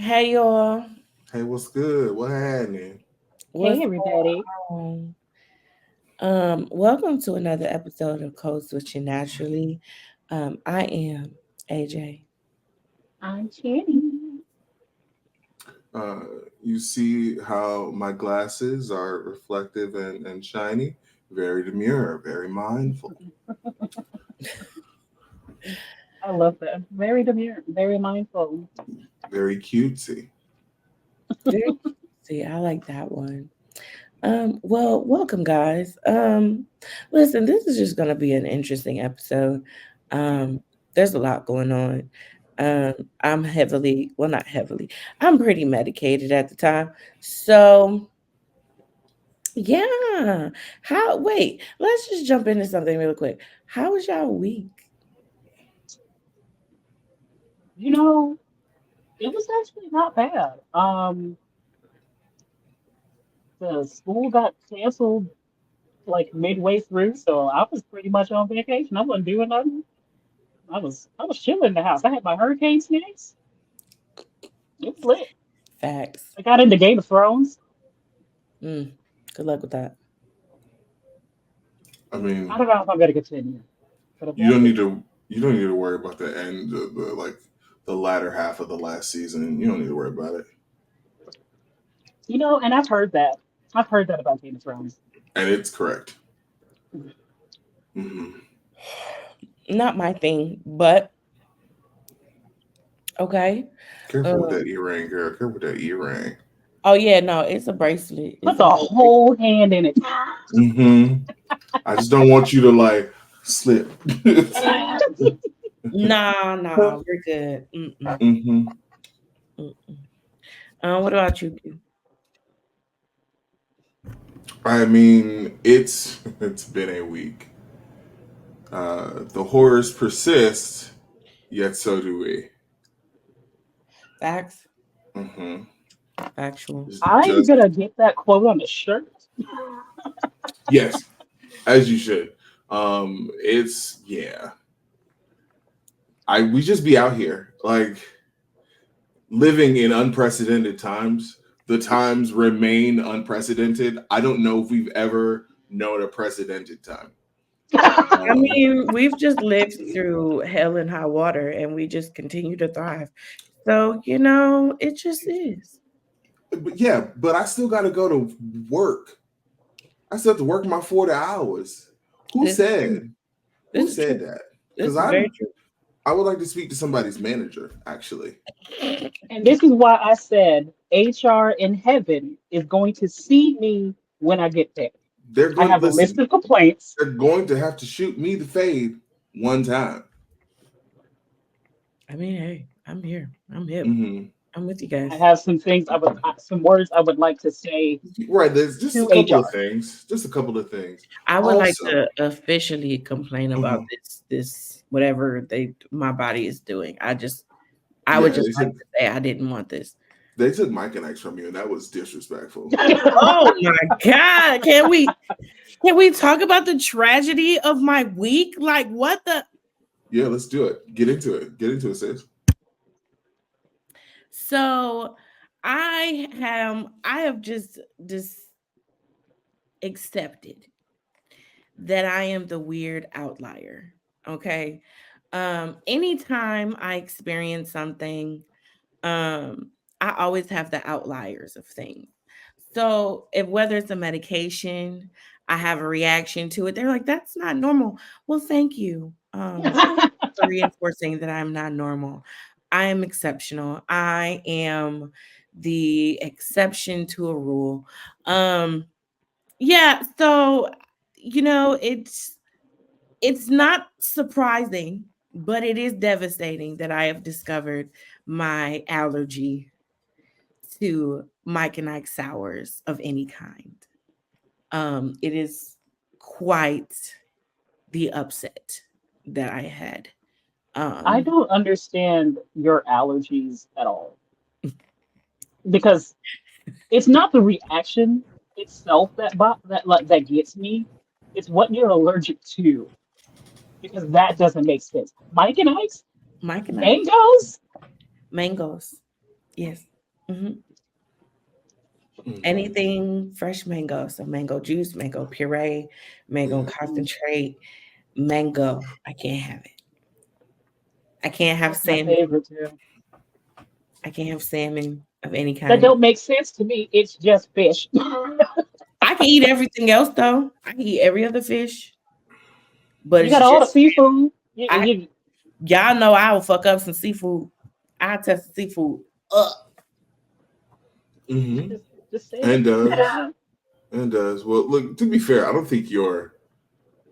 Hey y'all, Hey, what's good? What happening? what's Hey, everybody. on? Welcome to another episode of Code Switching Naturally. I am AJ. I'm Channing. Uh, you see how my glasses are reflective and shiny? Very demure, very mindful. I love that. Very demure, very mindful. Very cutesy. Very see, I like that one. Well, welcome guys. Listen, this is just gonna be an interesting episode. Um, there's a lot going on. Um, I'm heavily, well, not heavily. I'm pretty medicated at the time, so yeah. How? Wait, let's just jump into something real quick. How was y'all week? You know, it was actually not bad. The school got canceled like midway through, so I was pretty much on vacation. I wasn't doing nothing. I was chilling in the house. I had my hurricane snacks. It was lit. Facts. I got into Game of Thrones. Mm, good luck with that. I I mean, don't know if I'm gonna continue, but I'm you don't definitely need to. You don't need to worry about the end, the latter half of the last season. You don't need to worry about it. and I've heard that. I've heard that about Game of Thrones. And it's correct. hmm Not my thing, but okay. Careful with that Um, earring, girl. Careful with that earring. oh yeah, no, it's a bracelet. Put It's a the bracelet. whole hand in it. hmm I just don't want you to like slip. Nah, nah, we're good. Mm-mm, hmm mm-mm. What about you? Q? I mean, it's been a week. The horrors persist, yet so do we. Facts, hmm factual. I'm Just gonna get that quote on the shirt. yes, as you should. It's yeah. I we just be out here like living in unprecedented times. The times remain unprecedented. I don't know if we've ever known a precedented time. I Um, mean, we've just lived through hell and high water, and we just continue to thrive. So it just is. but yeah, but I still got to go to work. I still have to work my 40 hours. Who This is true. said? Who This is said true. that? This Because is very true. I would like to speak to somebody's manager. Actually, And this is why I said HR in heaven is going to see me when I get there. they're I going have to a list listen. of complaints. They're going to have to shoot me the fade one time. I mean, hey, I'm here. I'm hip. hmm I'm with you I guys. have some words I would like to say Right. There's just a to couple of HR. things. Just a couple of things. I would like Also, to officially complain about mhm, this whatever they my body is doing. I would yeah, just like to say I didn't want this. they took Mike and X from you, and that was disrespectful. Oh my god. Can we talk about the tragedy of my week? Like what the Yeah, let's do it. Get into it. Get into it, sis. so I have just accepted that I am the weird outlier. Okay. Anytime I experience something, I always have the outliers of things. So if whether it's a medication, I have a reaction to it. They're like, that's not normal. Well, thank you. For reinforcing that I'm not normal. I am exceptional. I am the exception to a rule. Um, yeah, so it's not surprising, but it is devastating that I have discovered my allergy to Mike and Ike sours of any kind. It is quite the upset that I had. I Um, don't understand your allergies at all because it's not the reaction itself that gets me. It's what you're allergic to because that doesn't make sense. Mike and Ike's Mike and Ike mangoes. mangoes, yes. Hmm. Mhm. Anything fresh mango, so mango juice, mango puree, mango Yeah. Mm, concentrate, mango. I can't have it. I can't have that's my salmon. favorite too. I can't have salmon of any That kind. don't make sense to me. It's just fish. I can eat everything else though. I can eat every other fish, but You it's got all the just seafood. I. Y'all know I will fuck up some seafood. I test the seafood up. Hmm. just, just saying. And does. And does. Well, look, to be fair, I don't think your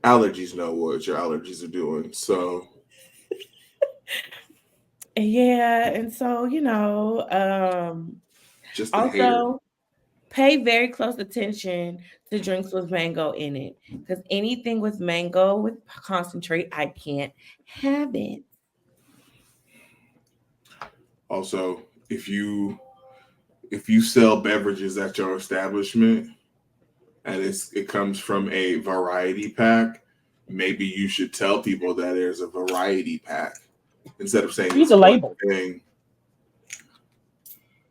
allergies know what your allergies are doing. So Yeah, and so just a hater. also pay very close attention to drinks with mango in it, because anything with mango with concentrate, I can't have it. Also, if you sell beverages at your establishment and it comes from a variety pack, maybe you should tell people that there's a variety pack instead of saying Read it's the one label. thing.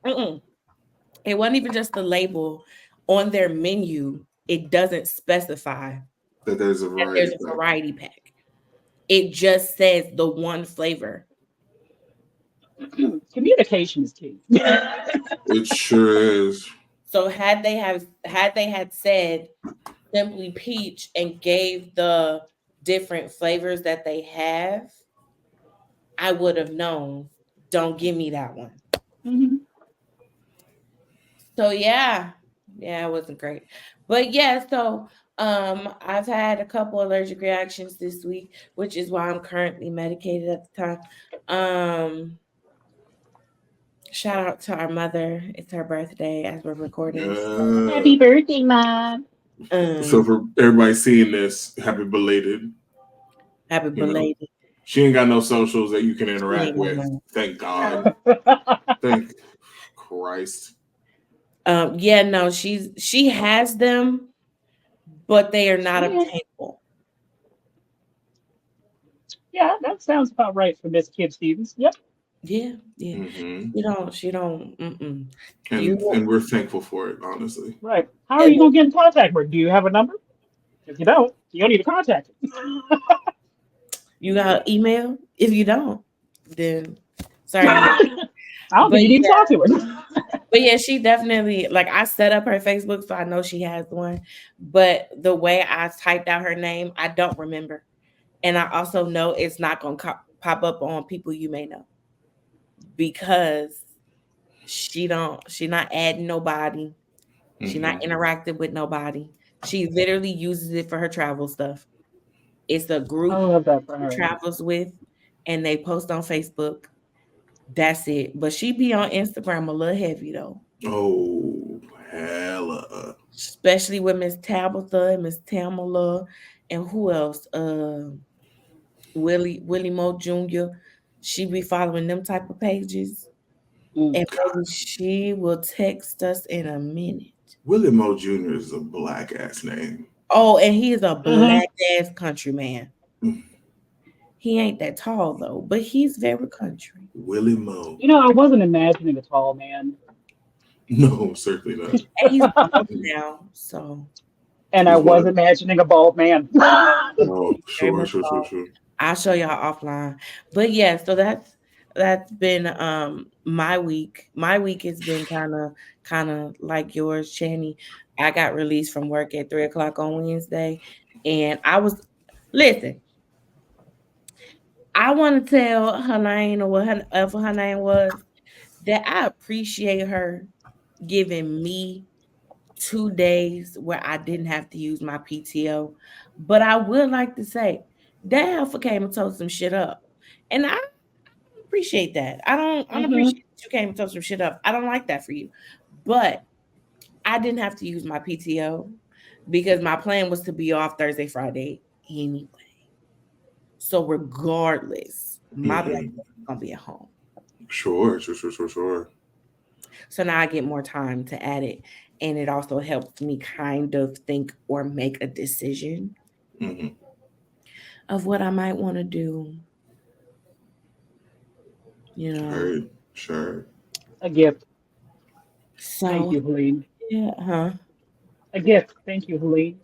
Mm-mm. It wasn't even just the label on their menu. It doesn't specify That there's a that there's variety a pack. variety pack. It just says the one flavor. Communication is key. It sure is. So had they had said simply peach and gave the different flavors that they have, I would have known. Don't give me that one. Mhm. So yeah, it wasn't great. But yeah, so I've had a couple allergic reactions this week, which is why I'm currently medicated at the time. Um Shout out to our mother. It's her birthday as we're recording. Uh, Happy birthday, Mom. so Um for everybody seeing this, happy belated. Happy You know, belated. she ain't got no socials that you can She interact ain't got with. none. Thank God. Thank Christ. Yeah, no, she has them, but they are not Yeah, obtainable. yeah, that sounds about right for Miss Kid Stevens. Yep. Yeah, yeah. Hmm. She don't. Mm-mm. You And we're thankful for it, honestly. Right. How are and you gonna get in contact with her? Do you have a number? If you don't need to contact her. you got email. If you don't, then sorry. I don't But think you need to talk to her. yeah, she definitely like I set up her Facebook, so I know she has one. But the way I typed out her name, I don't remember, and I also know it's not gonna pop up on people you may know because she not adding nobody. She not Hmm. interacting with nobody. She literally uses it for her travel stuff. It's a I group love that for she her. travels with, and they post on Facebook. That's it. But she be on Instagram a little heavy though, Oh, hella. especially with Miss Tabitha and Miss Tamala, and who else? Willie Mo Jr. She be following them type of pages, Mm. and baby, she will text us in a minute. Willie Mo Jr. is a black ass name. Oh, and he is a Hmm. black ass country man. Mm. He ain't that tall though, but he's very country. Willie Mo. I wasn't imagining a tall man. No, certainly not. And he's bald now, so And I Is was what? imagining a bald man. Oh, he's very sure, much sure, sure, bald. sure. I'll show y'all offline. But yeah, so that's been my week. My week has been kind of like yours, Channy. I got released from work at 3 o'clock on Wednesday, and I was listen. I want to tell her name or whatever her name was that I appreciate her giving me 2 days where I didn't have to use my PTO. But I would like to say that heifer came and told some shit up. And I appreciate that. I don't Hmm. appreciate that you came and told some shit up. I don't like that for you. But I didn't have to use my PTO because my plan was to be off Thursday, Friday anyway. So regardless, my black Hmm. is gonna be at home. Sure, sure, sure, sure, sure. So now I get more time to add it. And it also helps me kind of think or make a decision Hmm. of what I might want to do, you know. Heard, sure. A gift. Thank So you, Helene. yeah, huh? A gift. Thank you, Helene.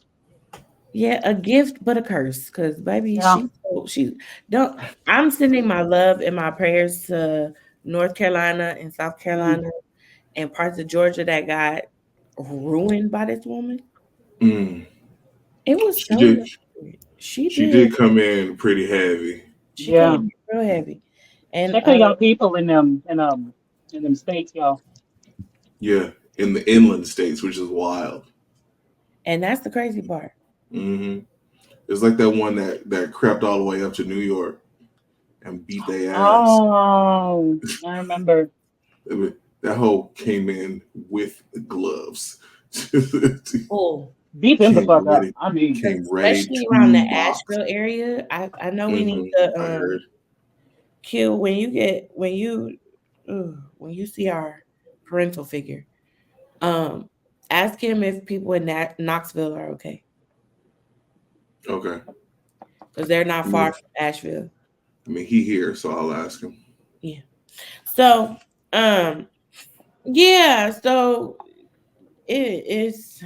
Yeah, a gift but a curse. Cause baby, Yeah. she don't. I'm sending my love and my prayers to North Carolina and South Mm. Carolina and parts of Georgia that got ruined by this woman. Mm. It was She so did. weird. She She did. did come in pretty heavy. She came Yeah. in real heavy, and Check out y'all people in them states, y'all. Yeah, in the inland states, which is wild. that's the crazy part. Hmm. It's like that one that crept all the way up to New York and beat their ass. Oh, I remember. That hoe came in with gloves. Oh, Beat them the came fuck up. ready, I mean, came ready especially around the to box. Asheville area. I know we need Hmm. to I heard. kill when you see our parental figure. Um, ask him if people in Knoxville are okay Okay. because they're not I far mean, from Asheville. he here, so I'll ask him. Yeah. So, um, yeah. So it's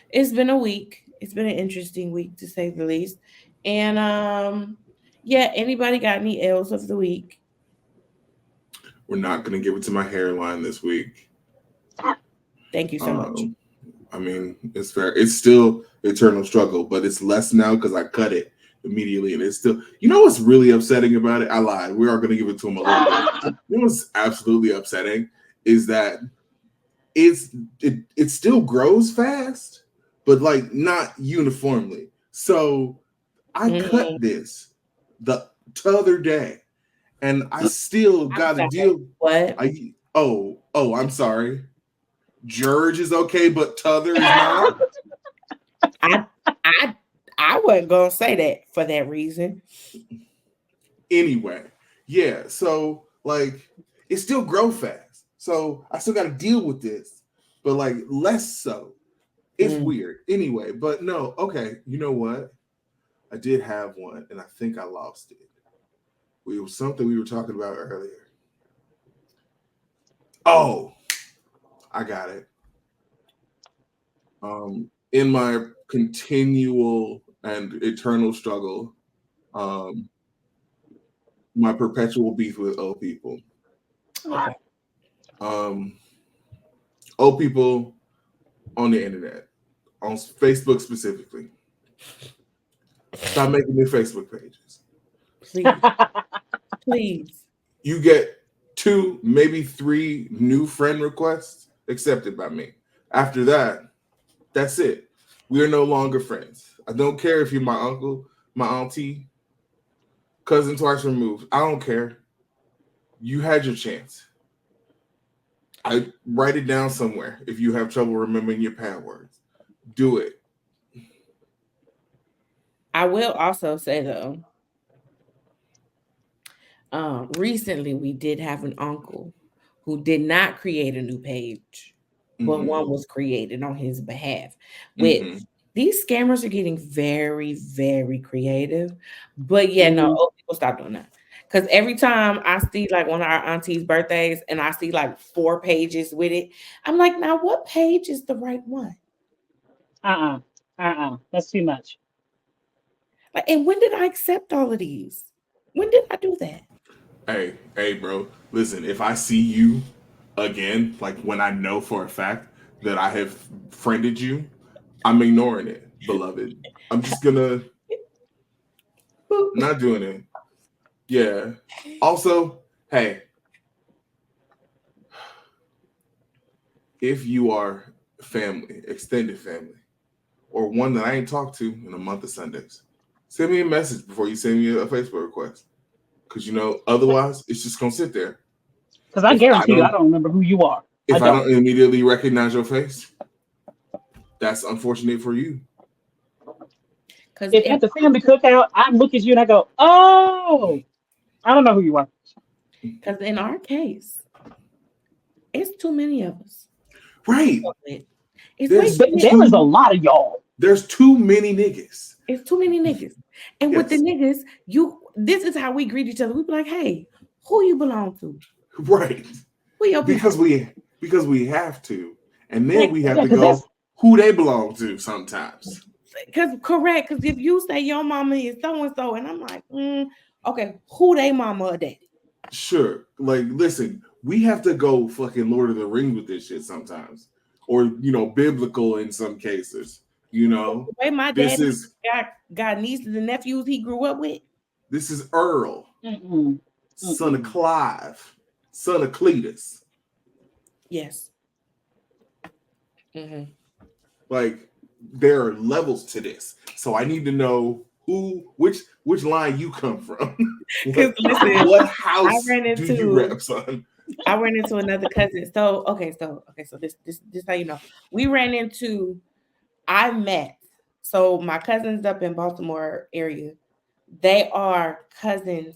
it's been a week. It's been an interesting week to say the least. And yeah. Anybody got any L's of the week? We're not gonna give it to my hairline this week. Thank you so much. Um, I mean, it's fair. It's still eternal struggle, but it's less now because I cut it immediately, and it's still. You know what's really upsetting about it? I lied. We are going to give it to him a little bit. You know what's absolutely upsetting is that it still grows fast, but like not uniformly. So I cut Mm, this the other day, and I still I'm got to sorry. deal. What? I'm sorry. George is okay, but t'other is not. I I I wasn't gonna say that for that reason. Anyway, yeah, so like it still grow fast. So I still got to deal with this, but like less so. It's Mm. weird. Anyway, but no, okay, you know what? I did have one and I think I lost it. It was something we were talking about earlier. Oh, I got it. In my continual and eternal struggle, um, my perpetual beef with old people. Okay. Um, Old people on the internet, on Facebook specifically. Stop making new Facebook pages. Please. Please. You get two, maybe three new friend requests accepted by me. After that, that's it. We are no longer friends. I don't care if you're my uncle, my auntie, cousin twice removed. I don't care. You had your chance. I write it down somewhere if you have trouble remembering your passwords. Do it. I will also say though, recently we did have an uncle who did not create a new page, but Mm-hmm. one was created on his behalf. Which Mm-hmm. these scammers are getting very, very creative. But yeah, no, Mhm. old people stop doing that. Because every time I see like one of our aunties' birthdays and I see like 4 pages with it, I'm like, now what page is the right one? Uh-uh. Uh-uh. That's too much. Like, and when did I accept all of these? When did I do that? Hey, bro. Listen, if I see you again, like when I know for a fact that I have friended you, I'm ignoring it, beloved. I'm just gonna Boop. not doing it. Yeah. Also, hey, if you are family, extended family, or one that I ain't talked to in a month of Sundays, send me a message before you send me a Facebook request. Cause otherwise it's just gonna sit there. Because I If I guarantee you, I don't don't remember who you are. I if I don't. don't immediately recognize your face, that's unfortunate for you. Because If in at the family cookout, I look at you and I go, "Oh, I don't know who you are." because in our case, it's too many of us. Right. It's way There's too many. There is a too lot of y'all. there's too many niggas. It's too many niggas. And with the Yes. niggas, this is how we greet each other. We be like, hey, who you belong to? Right. Who your Because people? because we have to, and then Like, we have Yeah, to because that's go who they belong to sometimes. because correct. Because if you say your mama is so and so, and I'm like, okay, who they mama or daddy? Sure, like listen, we have to go fucking Lord of the Rings with this shit sometimes, or biblical in some cases. The way my This daddy is got nieces and nephews he grew up with. this is Earl, mm-mm, son of mm-mm. Clive, son of Cletus. Yes. Mm-hmm. Like there are levels to this, so I need to know which line you come from. Because what listen, what I house ran do you into rep, son? I ran into another cousin. So this how you know. We ran into I met. So my cousins up in Baltimore area, they are cousins,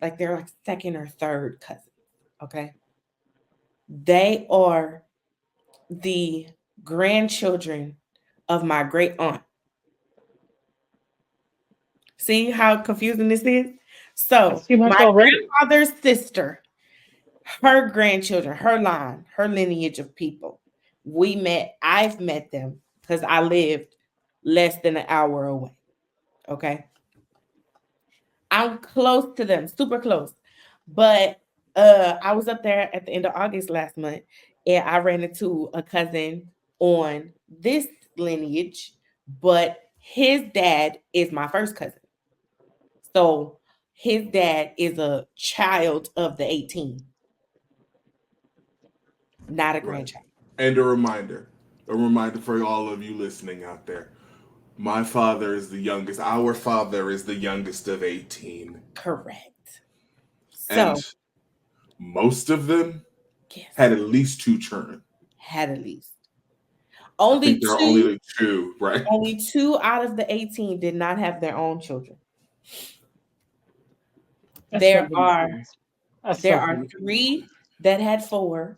like they're like second or third cousins. Okay. They are the grandchildren of my great aunt. See how confusing this is? That's So too much my already. grandfather's sister, her grandchildren, her line, her lineage of people. I've met them because I lived less than an hour away. Okay. I'm close to them, super close. But I was up there at the end of August last month and I ran into a cousin on this lineage, but his dad is my first cousin. So his dad is a child of the 18, not a Right. grandchild. And a reminder for all of you listening out there. My father is the youngest. Our father is the youngest of 18. Correct. And So, most of them yes, had at least two children. had at least. I Only think there are only two, like two, right? only two out of the 18 did not have their own children. That's so There are ridiculous. That's there so are ridiculous. three that had four.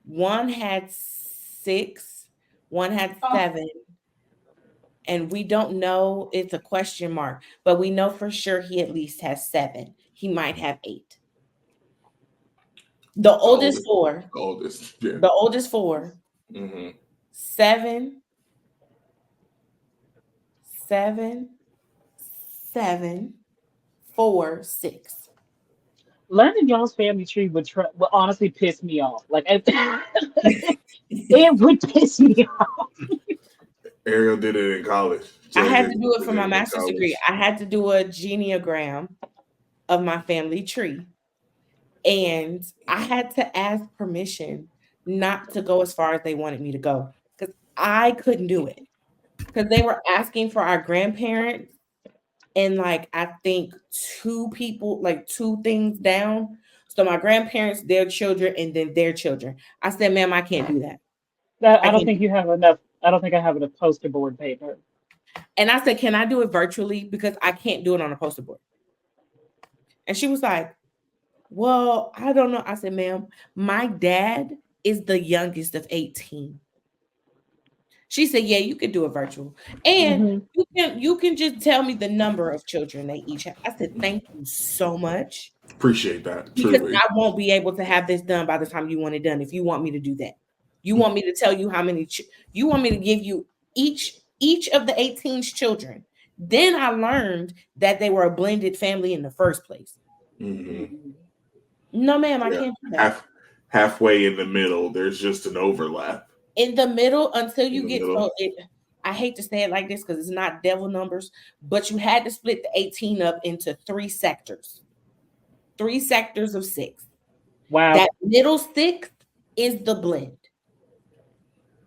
One had six, one had Oh, seven, and we don't know. It's a question mark, but we know for sure he at least has seven. He might have eight. The The oldest oldest, four, the oldest, yeah. the oldest four, Hmm. seven, seven, seven, four, six. learning y'all's family tree would honestly piss me off. Like, it would piss me off. Ariel did it in college. I Jay had did, to do it did for my it in master's degree. college. I had to do a genealogram of my family tree. And I had to ask permission not to go as far as they wanted me to go because I couldn't do it. Because they were asking for our grandparents and like I think two people, like two things down. So my grandparents, their children, and then their children. I said, ma'am, I can't do that. That I I don't can't. think you have enough. I don't think I have enough poster board paper. And I said, can I do it virtually? Because I can't do it on a poster board. And she was like, well, I don't know. I said, ma'am, my dad is the youngest of 18. She said, yeah, you could do it virtual. And Hmm. you can just tell me the number of children they each have. I said, thank you so much. Appreciate that, Because truly. I won't be able to have this done by the time you want it done if you want me to do that. You want me to tell you how many you want me to give you each of the 18's children. Then I learned that they were a blended family in the first place. Hmm. No, ma'am, I Yeah, can't do that. halfway in the middle, there's just an overlap In the middle until in you the get so middle. I hate to say it like this because it's not devil numbers, but you had to split the 18 up into three sectors of six. Wow. That middle sixth is the blend.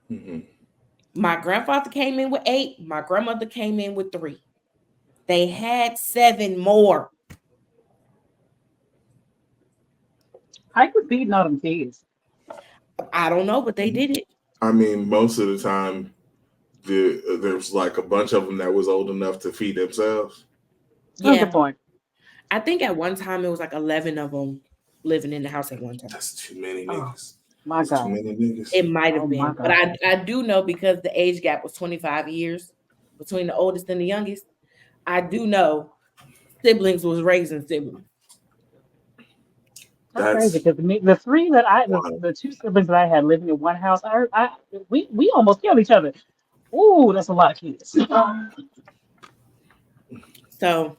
Hmm. My grandfather came in with eight, my grandmother came in with three. They had seven more. How you feeding all them kids? I don't know, but they did it. I mean, most of the time, there's like a bunch of them that was old enough to feed themselves. Oh, good Yeah. point. I think at one time it was like 11 of them living in the house at one time. That's too many Oh niggas. my That's too God. many niggas. It might Oh have my been, but God. I do know because the age gap was 25 years between the oldest and the youngest. I do know siblings was raising siblings. That's crazy That's because the three that wild. the two siblings that I had living in one house, we almost killed each other. Ooh, that's a lot of kids. So,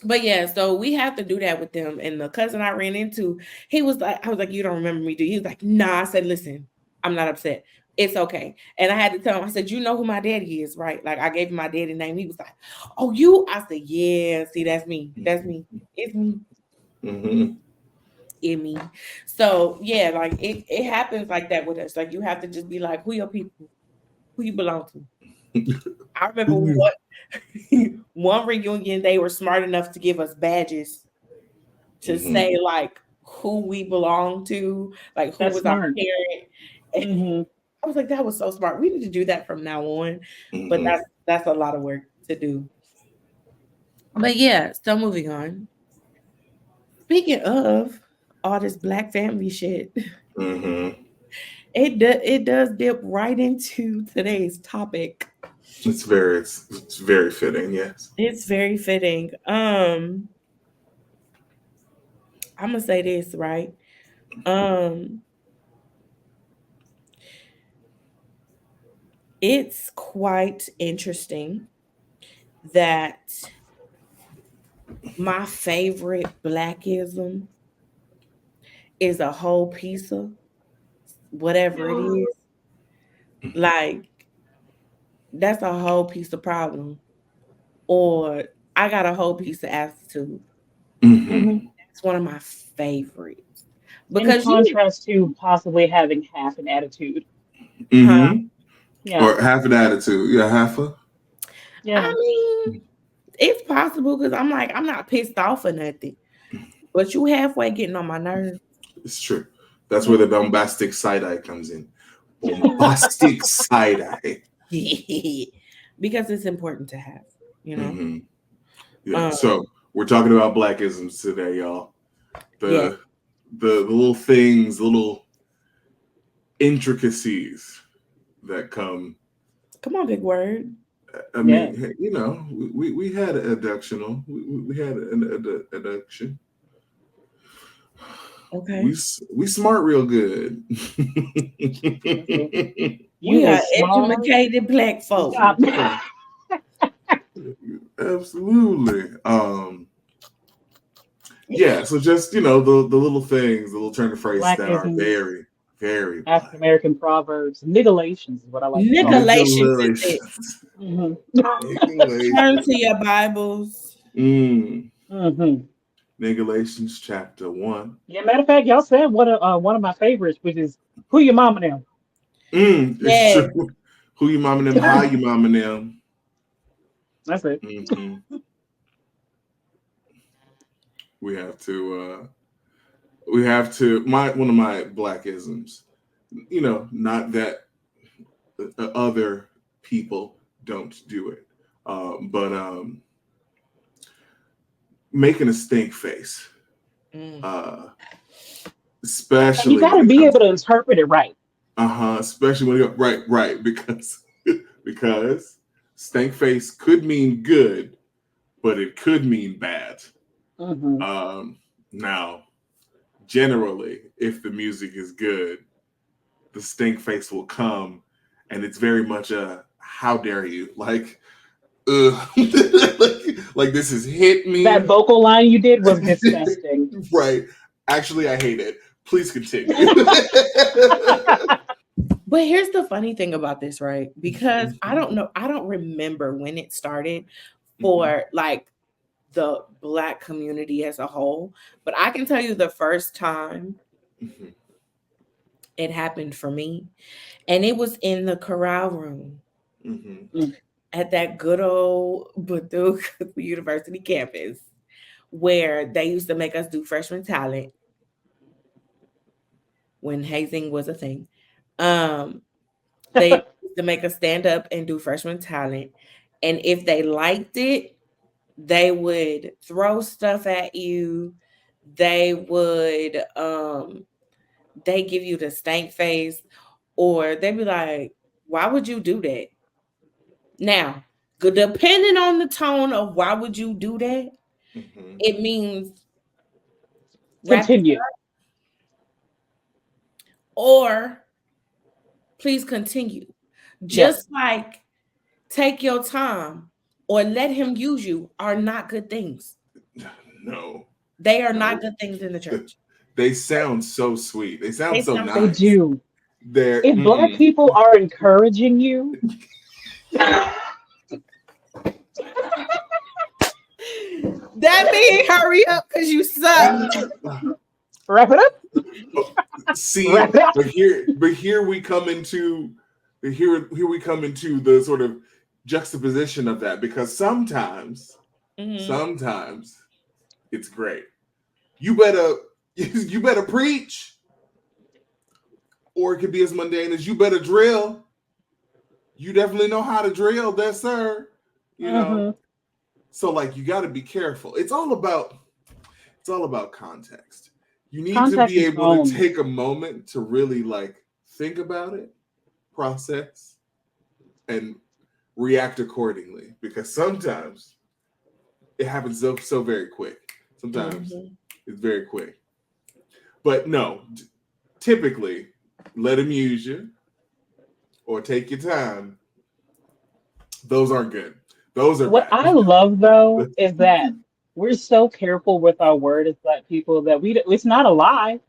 but yeah, so we have to do that with them. And the cousin I ran into, he was like, I was like, you don't remember me, do you? He was like, nah. I said, listen, I'm not upset. It's okay. And I had to tell him, I said, you know who my daddy is, right? Like I gave him my daddy name. He was like, oh, you? I said, yeah, see, that's me. That's me. It's me. Mm-hmm. It me. So yeah, like it happens like that with us. Like you have to just be like, who your people? Who you belong to? I remember what one reunion they were smart enough to give us badges to Mm-hmm. say like who we belong to, like who That's was our smart. parent. And Hmm. I was like, that was so smart. We need to do that from now on. But Mm-hmm. that's a lot of work to do. But yeah, so moving on. Speaking of all this black family shit, Mm-hmm. it does dip right into today's topic. It's very fitting. Yes. It's very fitting. I'm gonna say this, right? Um, it's quite interesting that my favorite blackism is a whole piece of whatever it is. Like that's a whole piece of problem. Or I got a whole piece of attitude. Mm-hmm. Hmm. It's one of my favorites. In Because you contrast to possibly having half an attitude. huh? Mm-hmm. Yeah, Or half an attitude. Yeah, half a. yeah. I mean, it's possible because I'm like, I'm not pissed off or nothing. But you halfway getting on my nerves. It's true. That's where Hmm. the bombastic side eye comes in. Bombastic side eye. Because it's important to have, you know? Mm-hmm. Yeah. Um, So we're talking about Blackisms today, y'all. yeah. The little things, the little intricacies that come. Come on, big word. I Yeah. mean, hey, we had an adductional. We had an adduction. Okay. We smart real good. Mhm. You We are was smart. educated black folk. Stop. Absolutely. Yeah, so just the little things, the little turn of phrase that are Blackisms, very, very African black. American proverbs, nigalations is what I like to call them. Nicolations is it. Nigalations. Hmm. Turn Nigalations. to your Bibles. Mm. Hmm. Nigalations chapter 1. Yeah, matter of fact, y'all said one of my favorites, which is who your mama now. It's Yes. true. Who you mama them, how you mama them. That's it. Hmm. We have to my one of my blackisms. Not that other people don't do it. But making a stink face, Mm. uh, And you especially got when to it be comes, able to interpret it right. especially when it, right, because because stank face could mean good, but it could mean bad. Hmm. Um, Now, generally, if the music is good, the stink face will come, and it's very much a how dare you, like, like this has hit That me. vocal line you did was disgusting. Right. Actually, I hate it. Please continue. But here's the funny thing about this, right? Because I don't know, I don't remember when it started for like the black community as a whole, but I can tell you the first time it happened for me, and it was in the corral room at that good old Baduk University campus where they used to make us do freshman talent when hazing was a thing. Um, they used to make us stand up and do freshman talent. And if they liked it, they would throw stuff at you. They would they give you the stank face, or they'd be like, why would you do that? Now, depending on the tone of why would you do that, Mm-hmm. it means wrap Continue. or please continue. Yep. Just like take your time or let him use you are not good things. No, They are not no. good things in the church. They sound so sweet. They sound They so sound They nice. do. They're If black people are encouraging you, that mean hurry up because you suck. wrap it up. See, Wrap it up. but here we come into here we come into the sort of juxtaposition of that because Mhm. sometimes it's great. You better you better preach, or it could be as mundane as you better drill. You definitely know how to drill, there, sir. You know, Hmm. so like you got to be careful. It's all about context. You need to Context be and able to tone. take a moment to really like think about it, process, and react accordingly because sometimes it happens so very quick. Sometimes Mhm. it's very quick. But no, typically let him use you or take your time. Those aren't good. Those are What bad. I love though is that we're so careful with our word as black people that it's not a lie.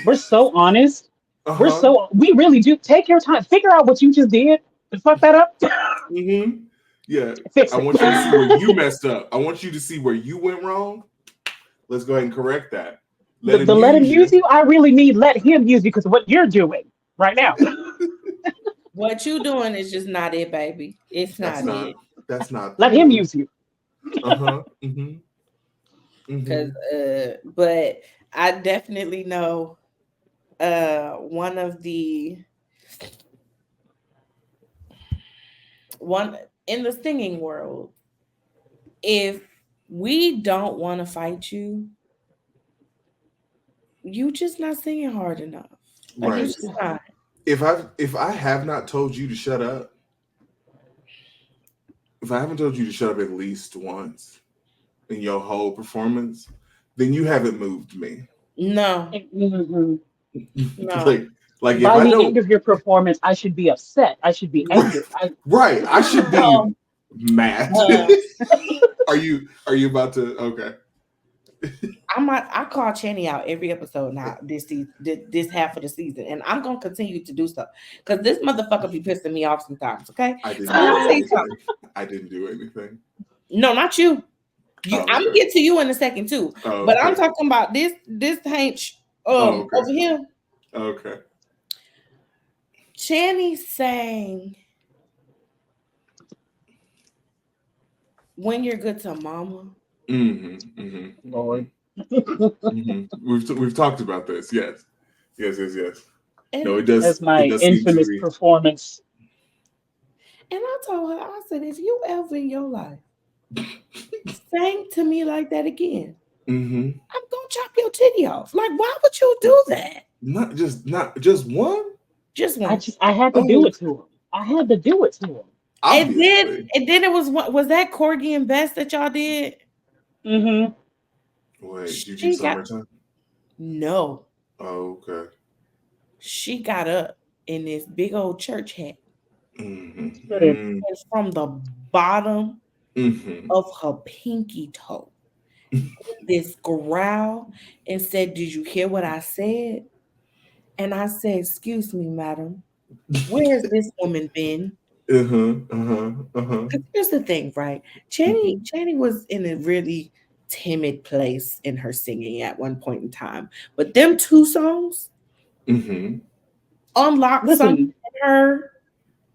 We're so honest. Uh-huh. We really do take your time. Figure out what you just did and fuck that up. Mm-hmm. Yeah. Fix I it. want you to see where you messed up. I want you to see where you went wrong. Let's go ahead and correct that. The, Let him the let him use use you. you, I really need let him use you because what you're doing right now. What you doing is just not it, baby. It's That's not not it. that's not the Let him move. use you. Uh-huh. Mm-hmm. Cause Mm-hmm. but I definitely know one of the one in the singing world, if we don't want to fight you, you just not singing hard enough. Like You it's Right. just not. If I have not told you to shut up, if I haven't told you to shut up at least once in your whole performance, then you haven't moved me. No, Mhm. no. like like if By I the don't end of your performance, I should be upset. I should be angry. right, I should be Um, mad. uh, Are you about to okay. I call Channy out every episode now this season, this half of the season, and I'm gonna continue to do so because this motherfucker be pissing me off sometimes. Okay, I so didn't I'm do gonna say anything. something. I didn't do anything. No, not you. You, Oh, I'm gonna okay. get to you in a second too, Oh, but I'm okay. talking about this hench Oh, okay. over here. Okay. Channy sang "When You're Good to Mama," Mm-hmm. Mm-hmm. Mm-hmm. Lord. Mm-hmm. We've talked about this. Yes. Yes, yes, yes. No, and That's it my does seem to infamous be. performance. I told her, I said, if you ever in your life sang to me like that again, Mm-hmm. I'm gonna chop your titty off. Like, why would you do that? Not just one. Just once. I had to do Oh, it to him. I had to do it to him. obviously. And then it was what was that Corgi and Best that y'all did? Hmm. Wait, did you do She got summertime? no. Oh, okay. She got up in this big old church hat, Mm-hmm. and from the bottom Mm-hmm. of her pinky toe, this growl, and said, "Did you hear what I said?" And I said, "Excuse me, madam. Where has this woman been?" Uh-huh. Uh-huh. Uh-huh. Because here's the thing, right? Mm-hmm. Channy was in a really timid place in her singing at one point in time. But them two songs Mm-hmm. unlocked something Listen, in her.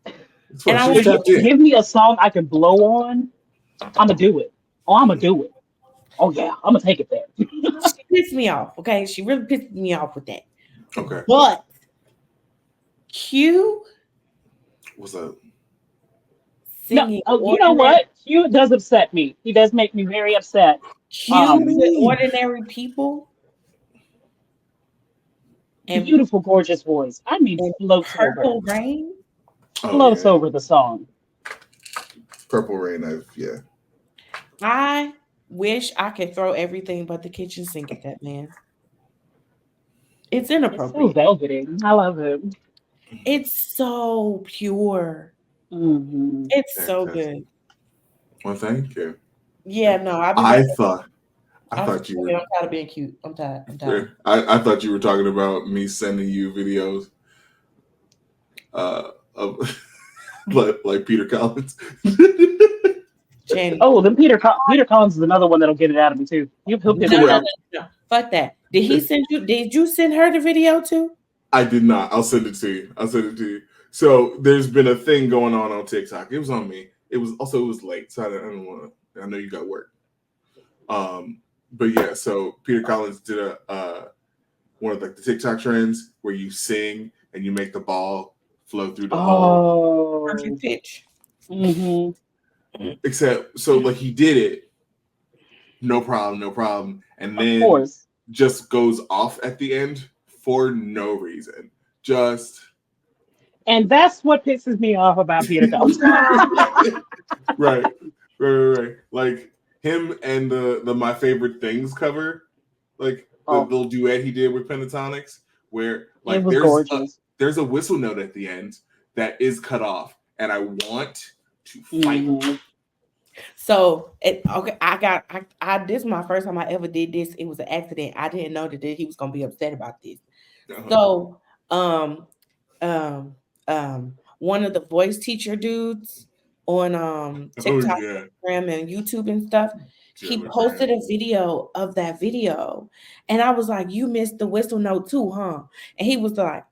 That's why And I she's was if you tapped can in. give me a song I can blow on, I'ma do it. Oh, I'ma do it. Oh yeah, I'ma take it there. she pissed me off. Okay. She really pissed me off with that. Okay. But Q What's up? No, singing oh, you know ordinary what? Q does upset me. He does make me very upset. Q What you Um, with mean? ordinary people and Beautiful, gorgeous voice. I mean, and floats purple rain. Oh yeah. over the song. Purple Rain. Yeah. I wish I could throw everything but the kitchen sink at that man. It's It's so inappropriate. velvety. I love it. It's so pure. Hmm. It's so Fantastic. good. Well, thank you. Yeah, no, I'll be I back. thought I I'm thought you sorry, were. I'm tired of being cute. I'm tired. I'm tired. I thought you were talking about me sending you videos of like Peter Collins. Jenny. Oh, then Peter Collins is another one that'll get it out of me too. He'll piss No, me no, off. Wait, no, no. Fuck that. Did he send you? Did you send her the video too? I did not. I'll send it to you. I'll send it to you. So there's been a thing going on TikTok. It was on me. It was late, so I don't want to. I know you got work. Um, but yeah. So Peter Collins did a one of like the TikTok trends where you sing and you make the ball flow through the hole. Oh. Perfect pitch. Hmm. Except so like he did it, no problem, no problem, and Of then course. just goes off at the end for no reason. Just And that's what pisses me off about Peter Collins. right, right. Like him and the My Favorite Things cover, like the Oh, little duet he did with Pentatonics, where it like was gorgeous. there's a whistle note at the end that is cut off, and I want to fight. Hmm. So it okay. I this is my first time I ever did this. It was an accident. I didn't know that he was gonna be upset about this. Uh-huh. So um one of the voice teacher dudes on Oh TikTok, yeah, Instagram, and YouTube and stuff, he Gemma posted Chan. a video of that video. And I was like, you missed the whistle note too, huh? And he was like,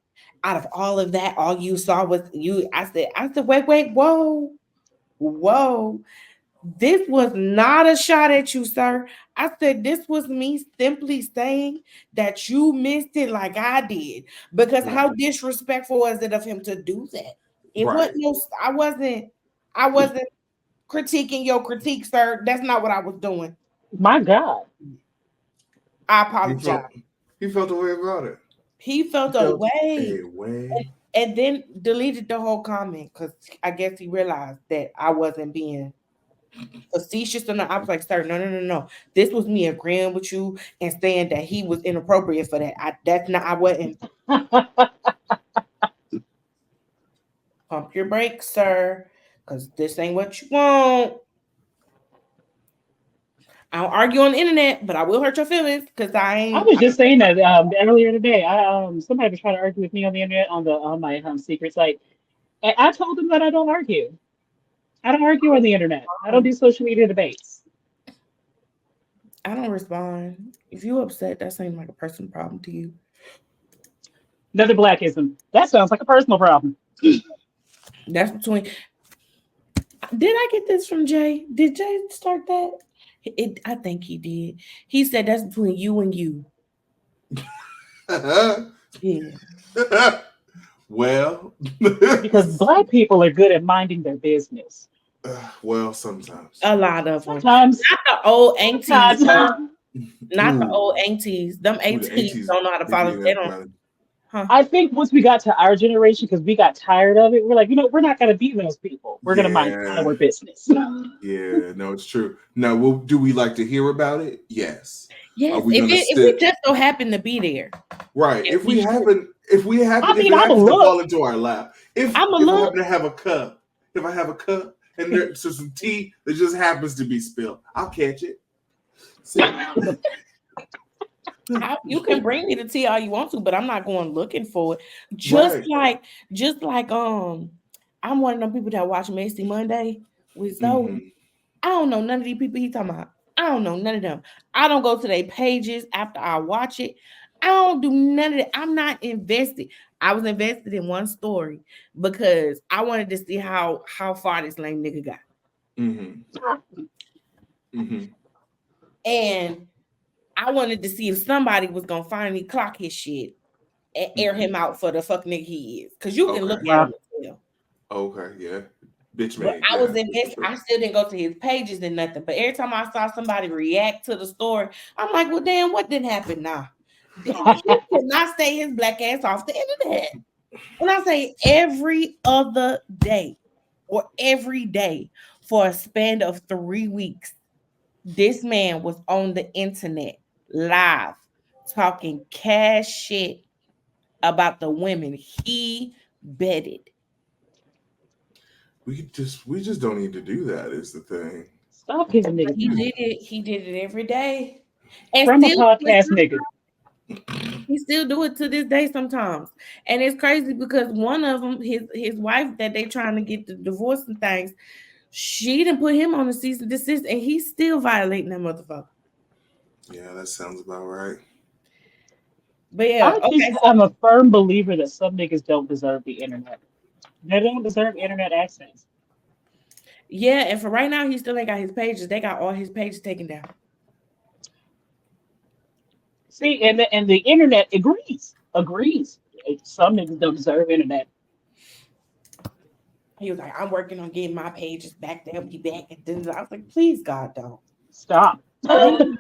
out of all of that, all you saw was you. I said, wait, whoa. This was not a shot at you, sir. I said this was me simply saying that you missed it like I did. Because Right, how disrespectful was it of him to do that? It right. wasn't no, I wasn't critiquing your critique, sir. That's not what I was doing. My God. I He apologize. felt he felt a way about it. He He felt a felt way a way. and then deleted the whole comment because I guess he realized that I wasn't being facetious or not. I was like, sir, no. This was me agreeing with you and saying that he was inappropriate for that. That's not. I wasn't. Pump your brakes, sir, because this ain't what you want. I don't argue on the internet, but I will hurt your feelings because I I ain't. was just saying that earlier today. I somebody was trying to argue with me on the internet on my secret site, and I told them that I don't argue. I don't argue on the internet. I don't do social media debates. I don't respond. If you upset, that seems like a personal problem to you. Another blackism. That sounds like a personal problem. That's between. Did I get this from Jay? Did Jay start that? I think he did. He said that's between you and you. Yeah. Well, Because black people are good at minding their business. well, sometimes. A lot of them. Sometimes, Not the old aunties, though. sometimes. Not the Ooh, old aunties. Them ooh, the aunties aunties, don't know how to they be follow. in They that don't. about it. Huh? I think once we got to our generation, because we got tired of it, we're like, we're not going to be those people. We're going to mind Yeah, our business. yeah, no, it's true. Now, do we like to hear about it? Yes. Are Yes. we If gonna we sit just so happen to be there, right? and we should. I If mean, it I'm a happens to look. fall into our lap, I'm a if I look. happen to have a cup, if I have a cup and there's some tea that just happens to be spilled, I'll catch it. See, You can bring me the tea all you want to, but I'm not going looking for it. right? Just like I'm one of them people that watch Macy Monday with Zoe. Hmm. I don't know none of these people he talking about. I don't know none of them. I don't go to their pages after I watch it. I don't do none of it. I'm not invested. I was invested in one story because I wanted to see how far this lame nigga got. Hmm. Hmm. And I wanted to see if somebody was gonna finally clock his shit and air Hmm. him out for the fuck nigga he is. Cause you can look Okay. at him Wow. and tell. Okay. Yeah. Bitch But made. I was Yeah. That's for invested. sure. I still didn't go to his pages and nothing. But every time I saw somebody react to the story, I'm like, well, damn, what didn't happen now? He cannot stay his black ass off the internet. And I say every other day or every day for a span of 3 weeks, this man was on the internet live talking cash shit about the women he bedded. We just don't need to do that. Is the thing. Stop giving But niggas he money did it. He did it every day, and from a still do it podcast nigga. sometimes. He still do it to this day sometimes. And it's crazy because one of them, his wife that they trying to get the divorce and things, she didn't put him on the cease and desist, and he's still violating that motherfucker. Yeah, that sounds about right. But yeah, I just okay, so am a firm believer that some niggas don't deserve the internet. They don't deserve internet access. yeah, and for right now, he still ain't got his pages. They got all his pages taken down. See, and the internet agrees. Some niggas don't deserve internet. He was like, I'm working on getting my pages back. They'll be back. And then I was like, please, God, don't. Stop. Please.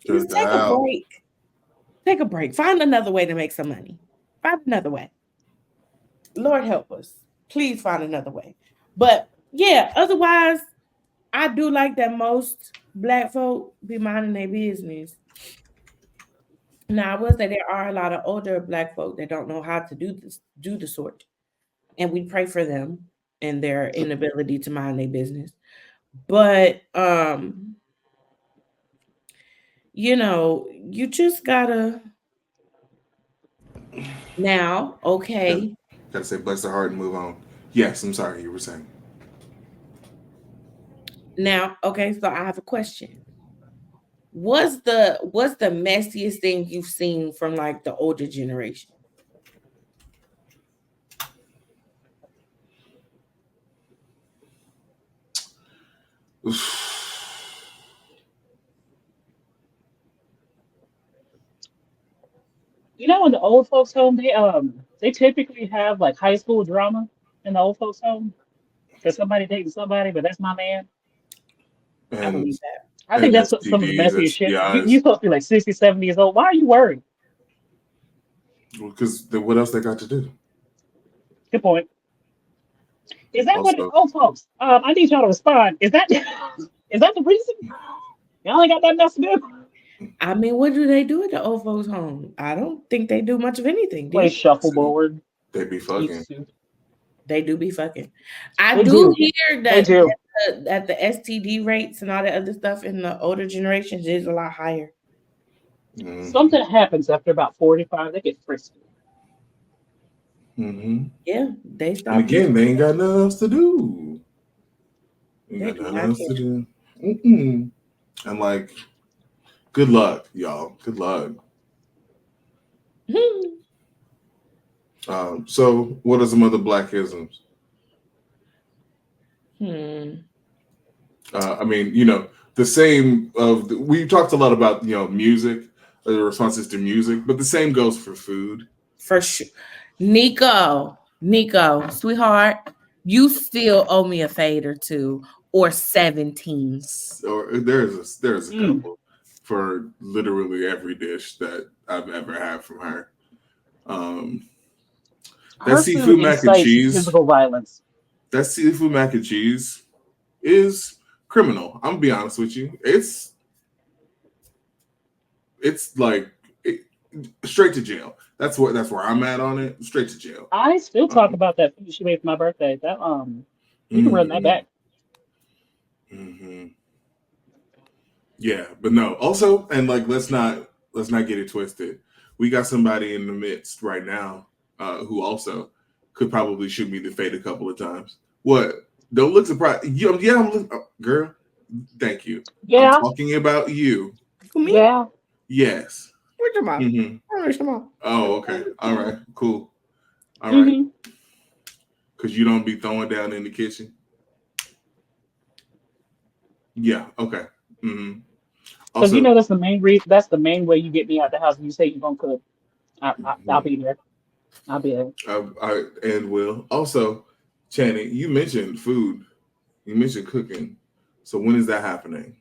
Cause Just the take a hell. break. Take a break. Find another way to make some money. Find another way. Lord help us. Please find another way. But yeah, otherwise, I do like that most black folk be minding their business. Now, I will say there are a lot of older black folk that don't know how to do this, do the sort, and we pray for them and their inability to mind their business. But you just gotta now, Gotta, okay. gotta say bless their heart and move on. Yes, I'm sorry. You were saying. Now, okay, so I have a question. What's the messiest thing you've seen from like the older generation? You know, in the old folks' home, they typically have like high school drama in the old folks' home. Because somebody dating somebody, but that's my man. I and believe that. I think and that's some of the STDs, messiest shit. You STIs. supposed to be like 60, 70 years old. Why are you worried? Because what else they got to do? Good point. Is that what? Also, Oh, folks, I need y'all to respond. Is that is that the reason? Y'all ain't got nothing else to do. I mean, what do they do at the old folks' home? I don't think they do much of anything, do Play they? shuffleboard, they be eat fucking. soup. They do be fucking. I They do do. hear They do. that the STD rates and all that other stuff in the older generations is a lot higher. Mm-hmm. Something happens after about 45. They get frisky. Mm-hmm. Yeah, they And stop again, listening. they ain't got nothing else to do. Ain't They got do nothing not else to care. do. Mm-mm. And like, good luck, y'all. Good luck. So, what are some other Blackisms? Hmm. I mean, the same we talked a lot about music, the responses to music, but the same goes for food. For sure. Nico, sweetheart, you still owe me a fade or two or 17. Or there's a Mm. couple for literally every dish that I've ever had from her. Um, that Her food seafood mac and incites cheese, physical violence. that seafood mac and cheese is criminal. I'm gonna be honest with you. It's like it, straight to jail. That's where I'm at on it. Straight to jail. I still talk Um, about that food she made for my birthday. That you can run that mhm, back. mhm. Yeah, but no. Also, and like let's not get it twisted. We got somebody in the midst right now who also could probably shoot me the fade a couple of times. What? Don't look surprised. Yeah, girl. Thank you. I'm Yeah, talking about you. For me? yeah. Yes. Where's your mom? Hmm. Where's your mom? Oh, okay. All right. Cool. All right. Mm-hmm. Because you don't be throwing down in the kitchen. Yeah. Okay. Hmm. Because you Also, know that's the main reason. That's the main way you get me out the house. You say you're gonna cook. I'll mhm, be there. I'll be there. I and will also, Channing, you mentioned food. You mentioned cooking. So when is that happening?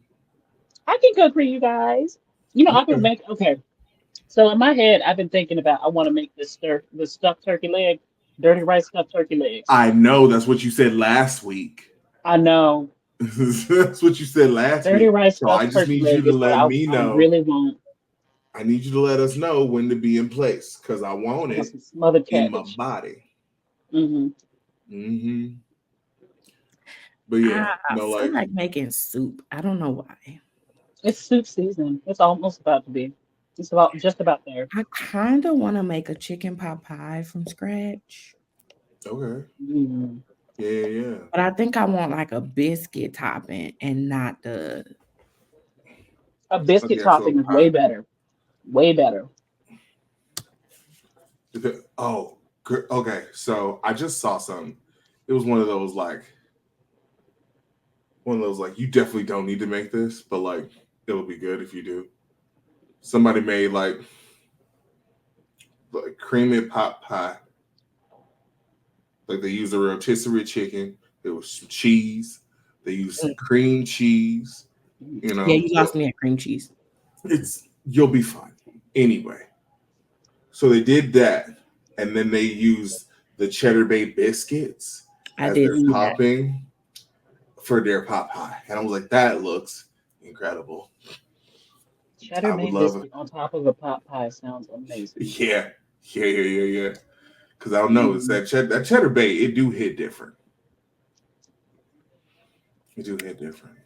I can cook for you guys. You know, I've been Okay. making. Okay, so in my head, I've been thinking about I want to make this stuffed turkey leg, dirty rice stuffed turkey legs. I know that's what you said last week. I know That's what you said last dirty week. rice So I stuffed just turkey need you leg to is what let me I know. really want. I need you to let us know when to be in place because I want I want it some smothered in my cabbage. body. Hmm. Hmm. But I yeah, no, feel like like making soup. I don't know why. It's soup season. It's almost about to be. It's about just about there. I kind of want to make a chicken pot pie from scratch, okay, Mm. yeah, yeah, yeah. but I think I want like a biscuit topping and not the. A biscuit Okay, so topping is way better. Way better. oh, okay. So I just saw some. It was one of those like you definitely don't need to make this, but like it'll be good if you do. Somebody made like creamy pot pie. Like they used a rotisserie chicken. There was some cheese. They used Mm. cream cheese. You Yeah, know, you lost me at cream cheese. it's you'll be fine anyway. So they did that, and then they used the cheddar bay biscuits I as did their see Mm. that. topping for their pot pie, and I was like, that looks incredible. Cheddar I would bay love, biscuit on top of a pot pie sounds amazing. yeah, yeah. Because I don't know, it's Mm. that cheddar bay. It do hit different. It do hit different.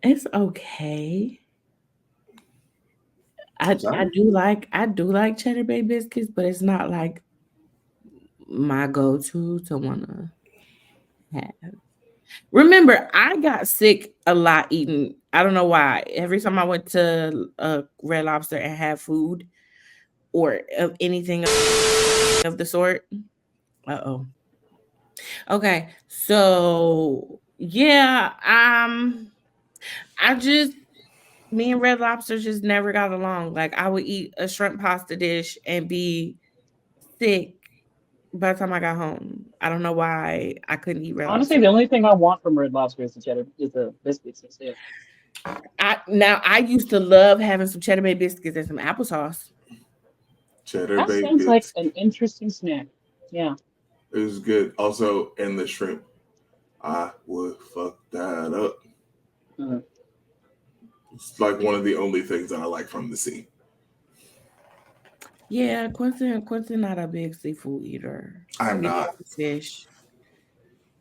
It's okay. I'm I do like cheddar bay biscuits, but it's not like my go-to to wanna have. Remember, I got sick a lot eating. I don't know why. Every time I went to Red Lobster and had food or of anything of the sort. Uh-oh. Okay. So, yeah, I just me and Red Lobster just never got along. Like I would eat a shrimp pasta dish and be sick by the time I got home. I don't know why I couldn't eat Red Honestly, Lobster. the only thing I want from Red Lobster is the cheddar is the biscuits instead. I used to love having some cheddar bay biscuits and some applesauce. cheddar That bay sounds like bits. an interesting snack. Yeah. It was good. Also, and the shrimp, I would fuck that up. Mm. It's like one of the only things that I like from the sea. Yeah, Quincy not a big seafood eater. I'm He not loves fish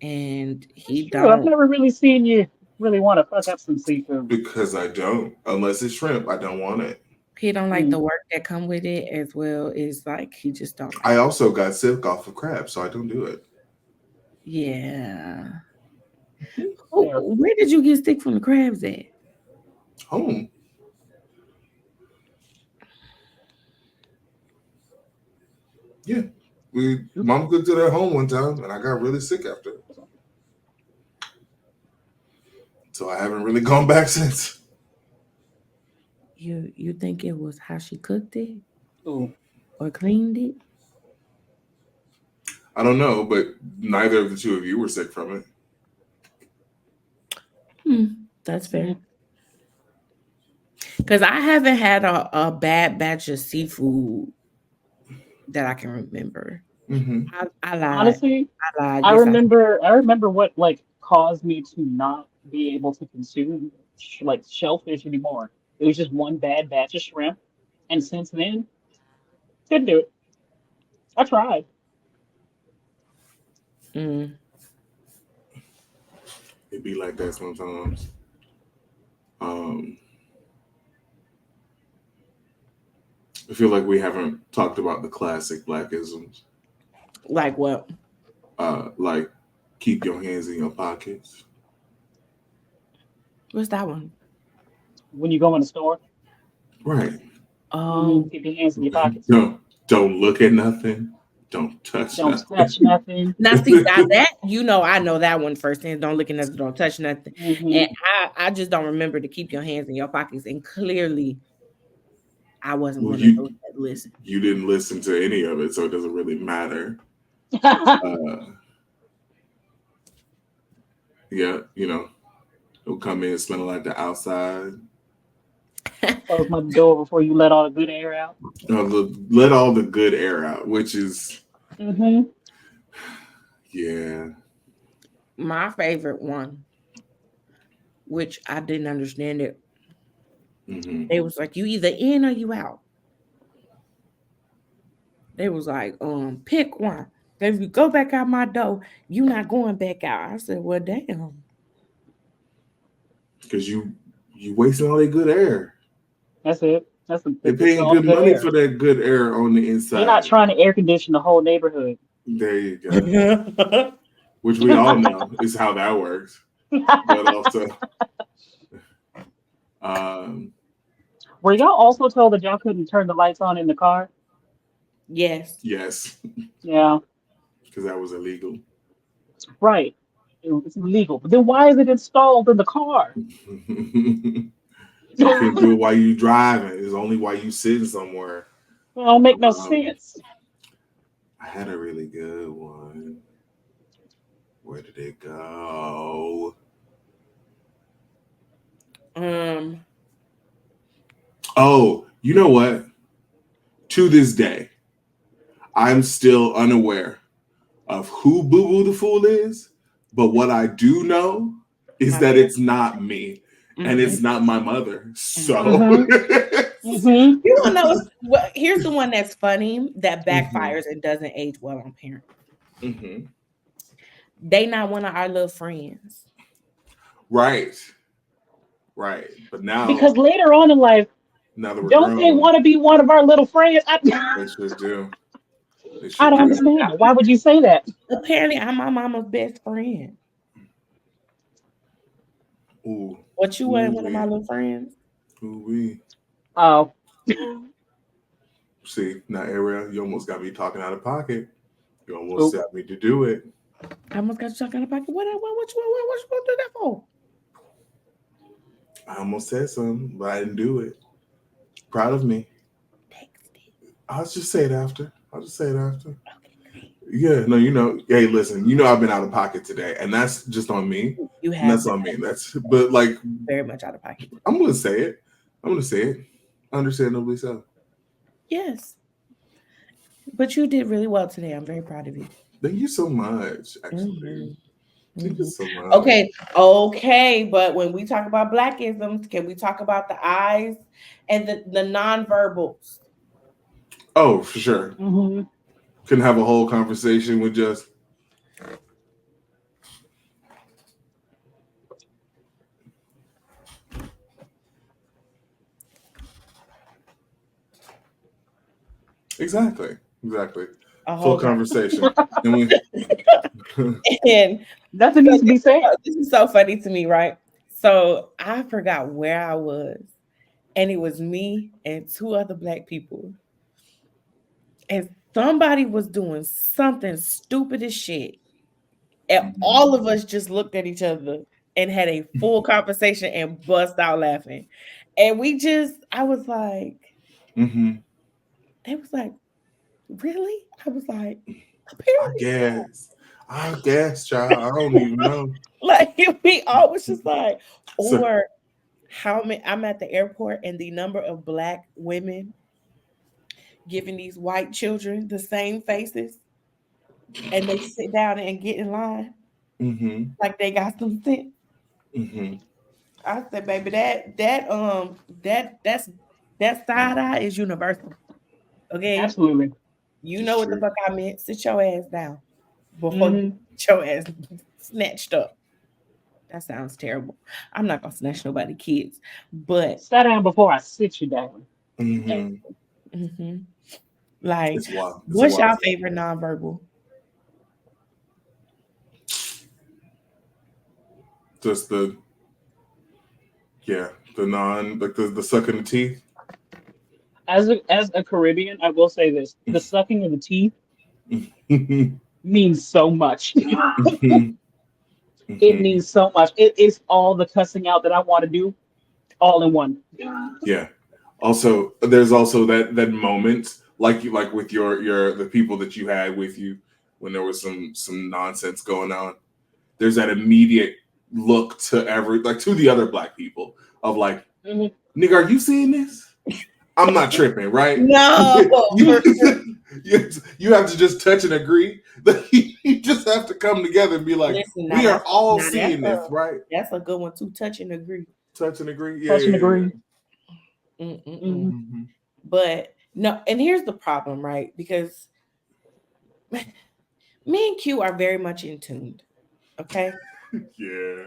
and That's he true. I've don't never really seen you really want to fuck up some seafood. because I don't. Unless it's shrimp, I don't want it. he don't like Mm. the work that come with it as well. Is like he just don't like I it. also got sick off of crab, so I don't do it. Yeah. Fair. Where did you get sick from the crabs at? Home, yeah. We mom cooked it at home one time, and I got really sick after, so I haven't really gone back since. You think it was how she cooked it Ooh. or cleaned it? I don't know, but neither of the two of you were sick from it. Hmm, that's Mm. fair. Because I haven't had a bad batch of seafood that I can remember. Hmm. I lied. Honestly, I lied. I Yes, I remember. I remember what like caused me to not be able to consume like shellfish anymore. It was just one bad batch of shrimp, and since then, couldn't do it. I tried. mm, It be like that sometimes. Um, I feel like we haven't talked about the classic Blackisms, like what? like keep your hands in your pockets. What's that one? When you go in the store, Right. Oh, keep your hands in your pockets. Don't look at nothing. Don't touch Don't nothing. touch nothing. now see now that I know that one first. And don't look at nothing, don't touch nothing. And Hmm. I just don't remember to keep your hands in your pockets. And clearly, I wasn't Well, one of those that listen. you didn't listen to any of it, so it doesn't really matter. Uh, yeah, it'll come in smelling like the outside. Close my door before you let all the good air out. Let all the good air out, which is Hmm. yeah. My favorite one, which I didn't understand it, Hmm. it was like you either in or you out. They was like, pick one. If you go back out my door, you not going back out. I said, well, damn. Because you wasting all that good air. That's it. They're It's paying all the good good money air. for that good air on the They're not inside. trying to air condition the whole neighborhood. There you go. Which we all know is how that works. But also, um, Were y'all also told that y'all couldn't turn the lights on in the car? Yes. yes, Yeah, because that was illegal. right. It's illegal. But then why is it installed in the car? You can't do it while you driving. It's only while you sitting somewhere. It don't make no Um, sense. I had a really good one. Where did it go? Um, Oh, you know what? To this day, I'm still unaware of who Boo Boo the Fool is, but what I do know is my that it's not me and mm-hmm, it's not my mother. So, mm-hmm. Mm-hmm. Mm-hmm. You want to know what? Here's the one that's funny that Mhm, backfires and doesn't age well on parents. mhm. They not one of our little friends. Right, right. But Because later on in life, now that we're don't they grown, want to be one of our little friends? they should do. They I should don't do. understand it. Why would you say that? Apparently, I'm my mama's best friend. Ooh, What you ooh ain't one of my wee, little friends? ooh wee. Oh, See, now Ariel, you almost got me talking out of pocket. You almost oop. got me to do it. I almost got you talking about what you gonna do that for? I almost said something, but I didn't do it. Proud of me. Text it. I'll just say it after. I'll just say it after. Okay, great. Yeah, no, you know. Hey, listen, you know I've been out of pocket today, and that's just on me. You And have that's been on me. That's but like very much out of pocket. I'm gonna say it. I'm gonna say it. Understandably so. Yes, but you did really well today. I'm very proud of you. Thank you so much. Actually, Hmm. thank you Hmm. so much. Okay, okay, but when we talk about Blackisms, can we talk about the eyes and the nonverbals? Oh, for sure. Mm-hmm. Can have a whole conversation with just exactly, exactly. A Full whole conversation, and we. and Nothing so needs to be said. this is so funny to me, right? So I forgot where I was, and it was me and two other black people, and somebody was doing something stupid as shit, and all of us just looked at each other and had a full conversation and bust out laughing, and I was like, Mm-hmm. they was like, really? I was like, I apparently so. guess. I guess, child. I don't even know. Like we all was just like, So, or how many I'm at the airport and the number of black women giving these white children the same faces and they sit down and get in line mm-hmm, like they got some sense. mm-hmm. I said, baby, that side eye is universal. Okay. Absolutely. You It's know what the true. fuck I meant. Sit your ass down before you Mm-hmm. get your ass snatched up. That sounds terrible. I'm not gonna snatch nobody kids, but Sit down before I sit you down. Mm-hmm. mhm. Like, It's wild. It's a what's wild your thing. favorite nonverbal? Just the yeah, the non like the sucking the teeth. As a Caribbean, I will say this: the sucking of the teeth Mm-hmm. means so much. Mm-hmm. It Mm-hmm. means so much. It is all the cussing out that I want to do, all in one. Yeah. Also, there's also that moment like you like with your the people that you had with you when there was some nonsense going on. There's that immediate look to every like to the other black people of like, Mhm. nigga, are you seeing this? I'm not tripping, right? No, you, you have to just touch and agree. You just have to come together and be like, listen, we are all seeing a this, right? that's a good one too. Touch and agree. Touch and agree. Yeah, Touch and yeah, agree. yeah. Mm-mm-mm. Hmm. Mm-hmm. But No, and here's the problem, right? Because me and Q are very much in tune. Okay. Yeah.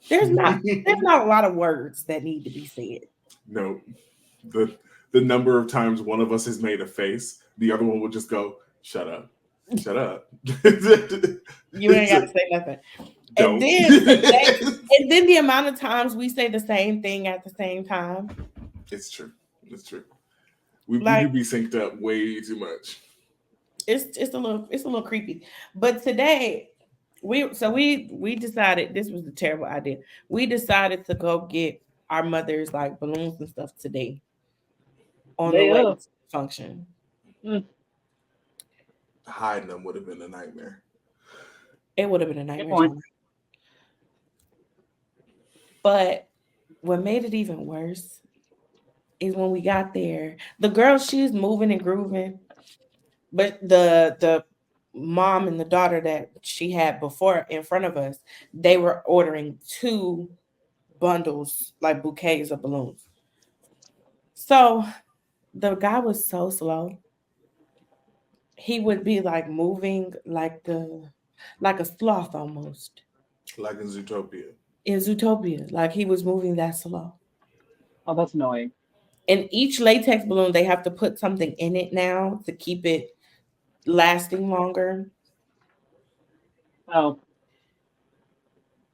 There's not there's not a lot of words that need to be said. No, the the number of times one of us has made a face, the other one will just go, "Shut up, shut up." You ain't gotta say nothing. And Don't. then and then the amount of times we say the same thing at the same time. It's true. It's true. We Like do be synced up way too much. it's a little creepy. But today we decided this was a terrible idea. We decided to go get our mothers like balloons and stuff today on the They way to the function. mm, Hiding them would have been a nightmare. It would have been a good nightmare point. time. But what made it even worse is when we got there, the girl, she's moving and grooving, but the mom and the daughter that she had before in front of us, they were ordering two bundles, like bouquets of balloons. So the guy was so slow. He would be like moving like a sloth almost Like in Zootopia. in Zootopia. Like he was moving that slow. Oh, that's annoying. And each latex balloon, they have to put something in it now to keep it lasting longer. Oh,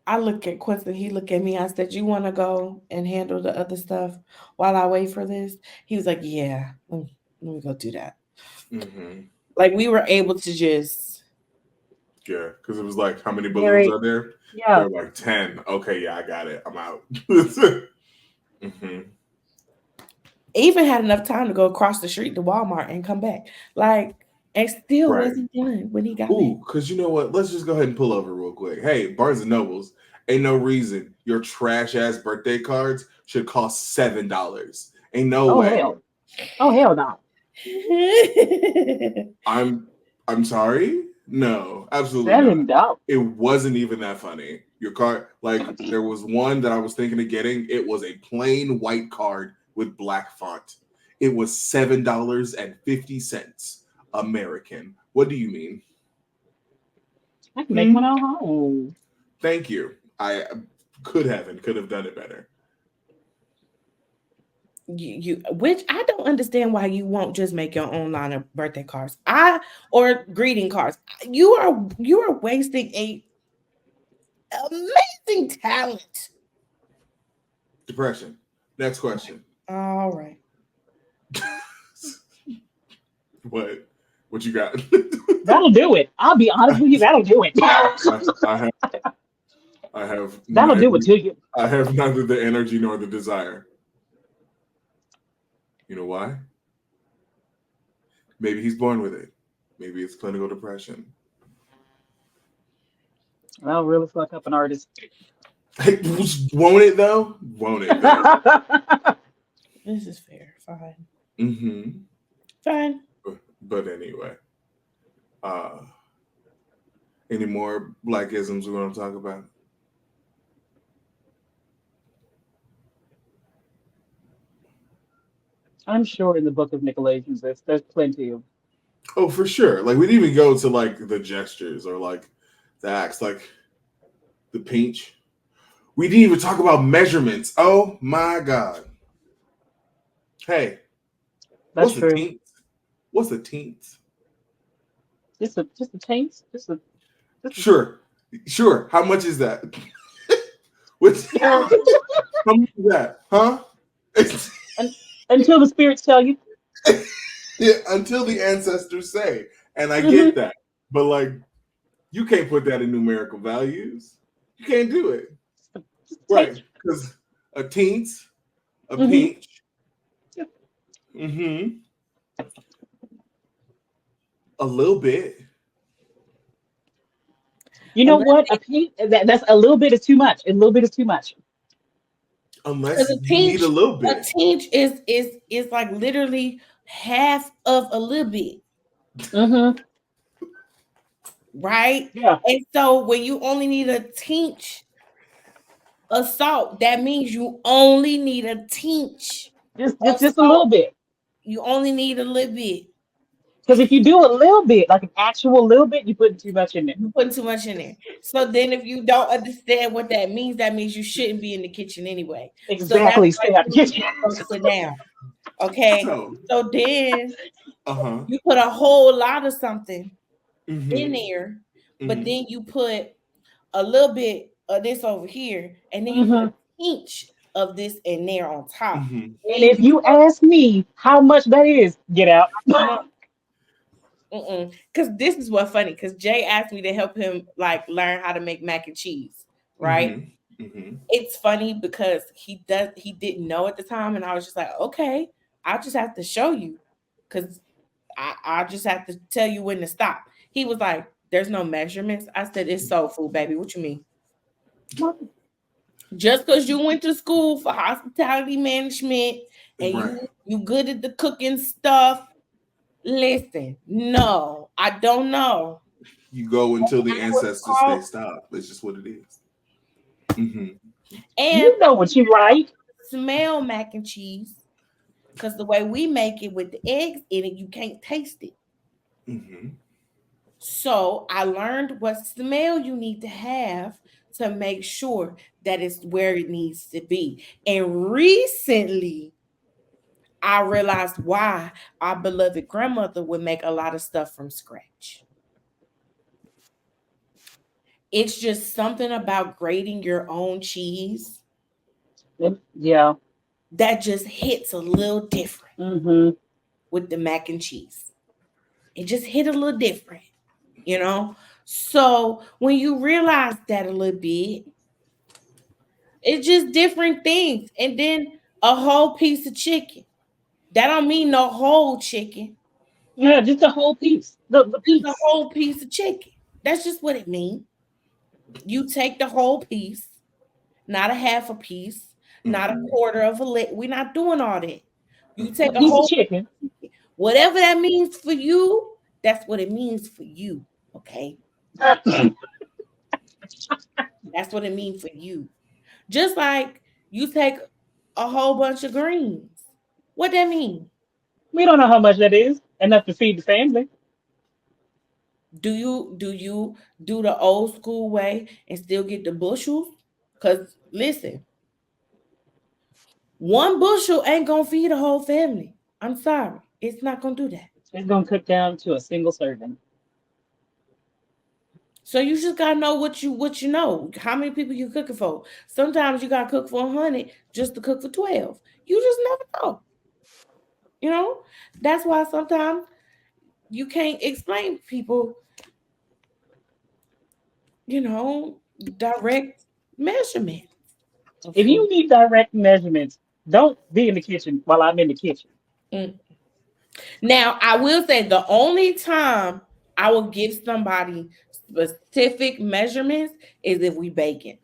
I look at Quincy, he looked at me. I said, "You want to go and handle the other stuff while I wait for this?" He was like, "Yeah, let me go do that." Mm-hmm. Like we were able to just. Yeah, because it was like, how many balloons Gary. are there? Yeah. They're like 10. Okay, yeah, I got it. I'm out. Mm-hmm. Even had enough time to go across the street to Walmart and come back. Like, and still Right. wasn't done when he got back. Ooh, because you know what? Let's just go ahead and pull over real quick. Hey, Barnes and Nobles, ain't no reason your trash ass birthday cards should cost $7. Ain't no Oh way. hell. Oh hell no. I'm I'm sorry. No, absolutely not. $7. It wasn't even that funny. Your card, like there was one that I was thinking of getting. It was a plain white card with black font. It was $7.50 American. What do you mean? I can make Hmm? one at home. Thank you. I could have done it better. You which I don't understand why you won't just make your own line of birthday cards. I or greeting cards. You are wasting a amazing talent. Depression. Next question. All right. What? What you got? That'll do it. I'll be honest with you. That'll do it. I have I have That'll neither do it to you. I have neither the energy nor the desire. You know why? Maybe he's born with it. Maybe it's clinical depression. That'll really fuck up an artist. Won't it though? Won't it though? This is fair. Fine. Mm-hmm. Fine. But anyway, uh, any more Blackisms we want to talk about? I'm sure in the book of Nicolaitans, there's plenty of. Oh, for sure. Like we didn't even go to like the gestures or like the acts, like the pinch. We didn't even talk about measurements. Oh my god. Hey, That's what's the true. teenth? What's the teenth? Just a taint. Just a, Sure, sure. How much is that? What's how much is that? Huh? un, until the spirits tell you. Yeah, until the ancestors say, and I get Hmm. that, but like you can't put that in numerical values. You can't do it, Just a right? taint. Because a teenth, a Hmm. pinch, mm-hmm, a little bit, You A know little what? A bit paint that's a little bit is too much. A little bit is too much. because unless a you need a pinch, little a bit. pinch is like literally half of a little bit, Hmm. right? Yeah. And so when you only need a tinge of salt, that means you only need a tinge Just of just just a little salt. bit. You only need a little bit. Because if you do a little bit, like an actual little bit, you put too much in there. You're putting too much in there. So then if you don't understand what that means you shouldn't be in the kitchen anyway. So that's Exactly. why Stay out the you kitchen. go sit down. Okay. So, So then uh-huh. you put a whole lot of something in Mm-hmm. there, but Mm-hmm. then you put a little bit of this over here, and then you put a Hmm. pinch of this in there on top. Mm-hmm. And Then if you ask me how much that is, get out. no, because this is what funny. Because Jay asked me to help him like learn how to make mac and cheese, right? Mm-hmm. Mm-hmm. It's funny because he didn't know at the time, and I was just like, okay, I'll just have to show you, because I just have to tell you when to stop. He was like, there's no measurements. I said, it's soul food, baby. What you mean? Just because you went to school for hospitality management and Right. you good at the cooking stuff, listen, no, I don't know. You go until the That's what it's ancestors say called. stop. That's just what it is. Mm-hmm. And You know what you like. smell mac and cheese, because the way we make it with the eggs in it, you can't taste it. Mm-hmm. So I learned what smell you need to have to make sure that it's where it needs to be. And recently, I realized why our beloved grandmother would make a lot of stuff from scratch. It's just something about grating your own cheese Yeah. that just hits a little different Hmm. with the mac and cheese. It just hit a little different, you know? So when you realize that a little bit, it's just different things. And then a whole piece of chicken. That don't mean no whole chicken. Yeah, just the whole piece. The Just a piece. whole piece of chicken. That's just what it means. You take the whole piece, not a half a piece, not a Mm-hmm. quarter of a leg. We're not doing all that. You Mm-hmm. take A a piece of whole, chicken. whatever that means for you, that's what it means for you. Okay. That's what it means for you. Just like you take a whole bunch of greens. What that mean? We don't know how much that is. Enough to feed the family. Do you do the old school way and still get the bushels? Cause listen, one bushel ain't gonna feed a whole family. I'm sorry, it's not gonna do that. It's gonna cook down to a single serving. So you just gotta know what you know. How many people you cooking for? Sometimes you gotta cook for 100 just to cook for 12. You just never know. You know, that's why sometimes you can't explain to people, you know, direct measurement of If food. you need direct measurements, don't be in the kitchen while I'm in the kitchen. Mm. Now, I will say the only time I will give somebody specific measurements is if we baking.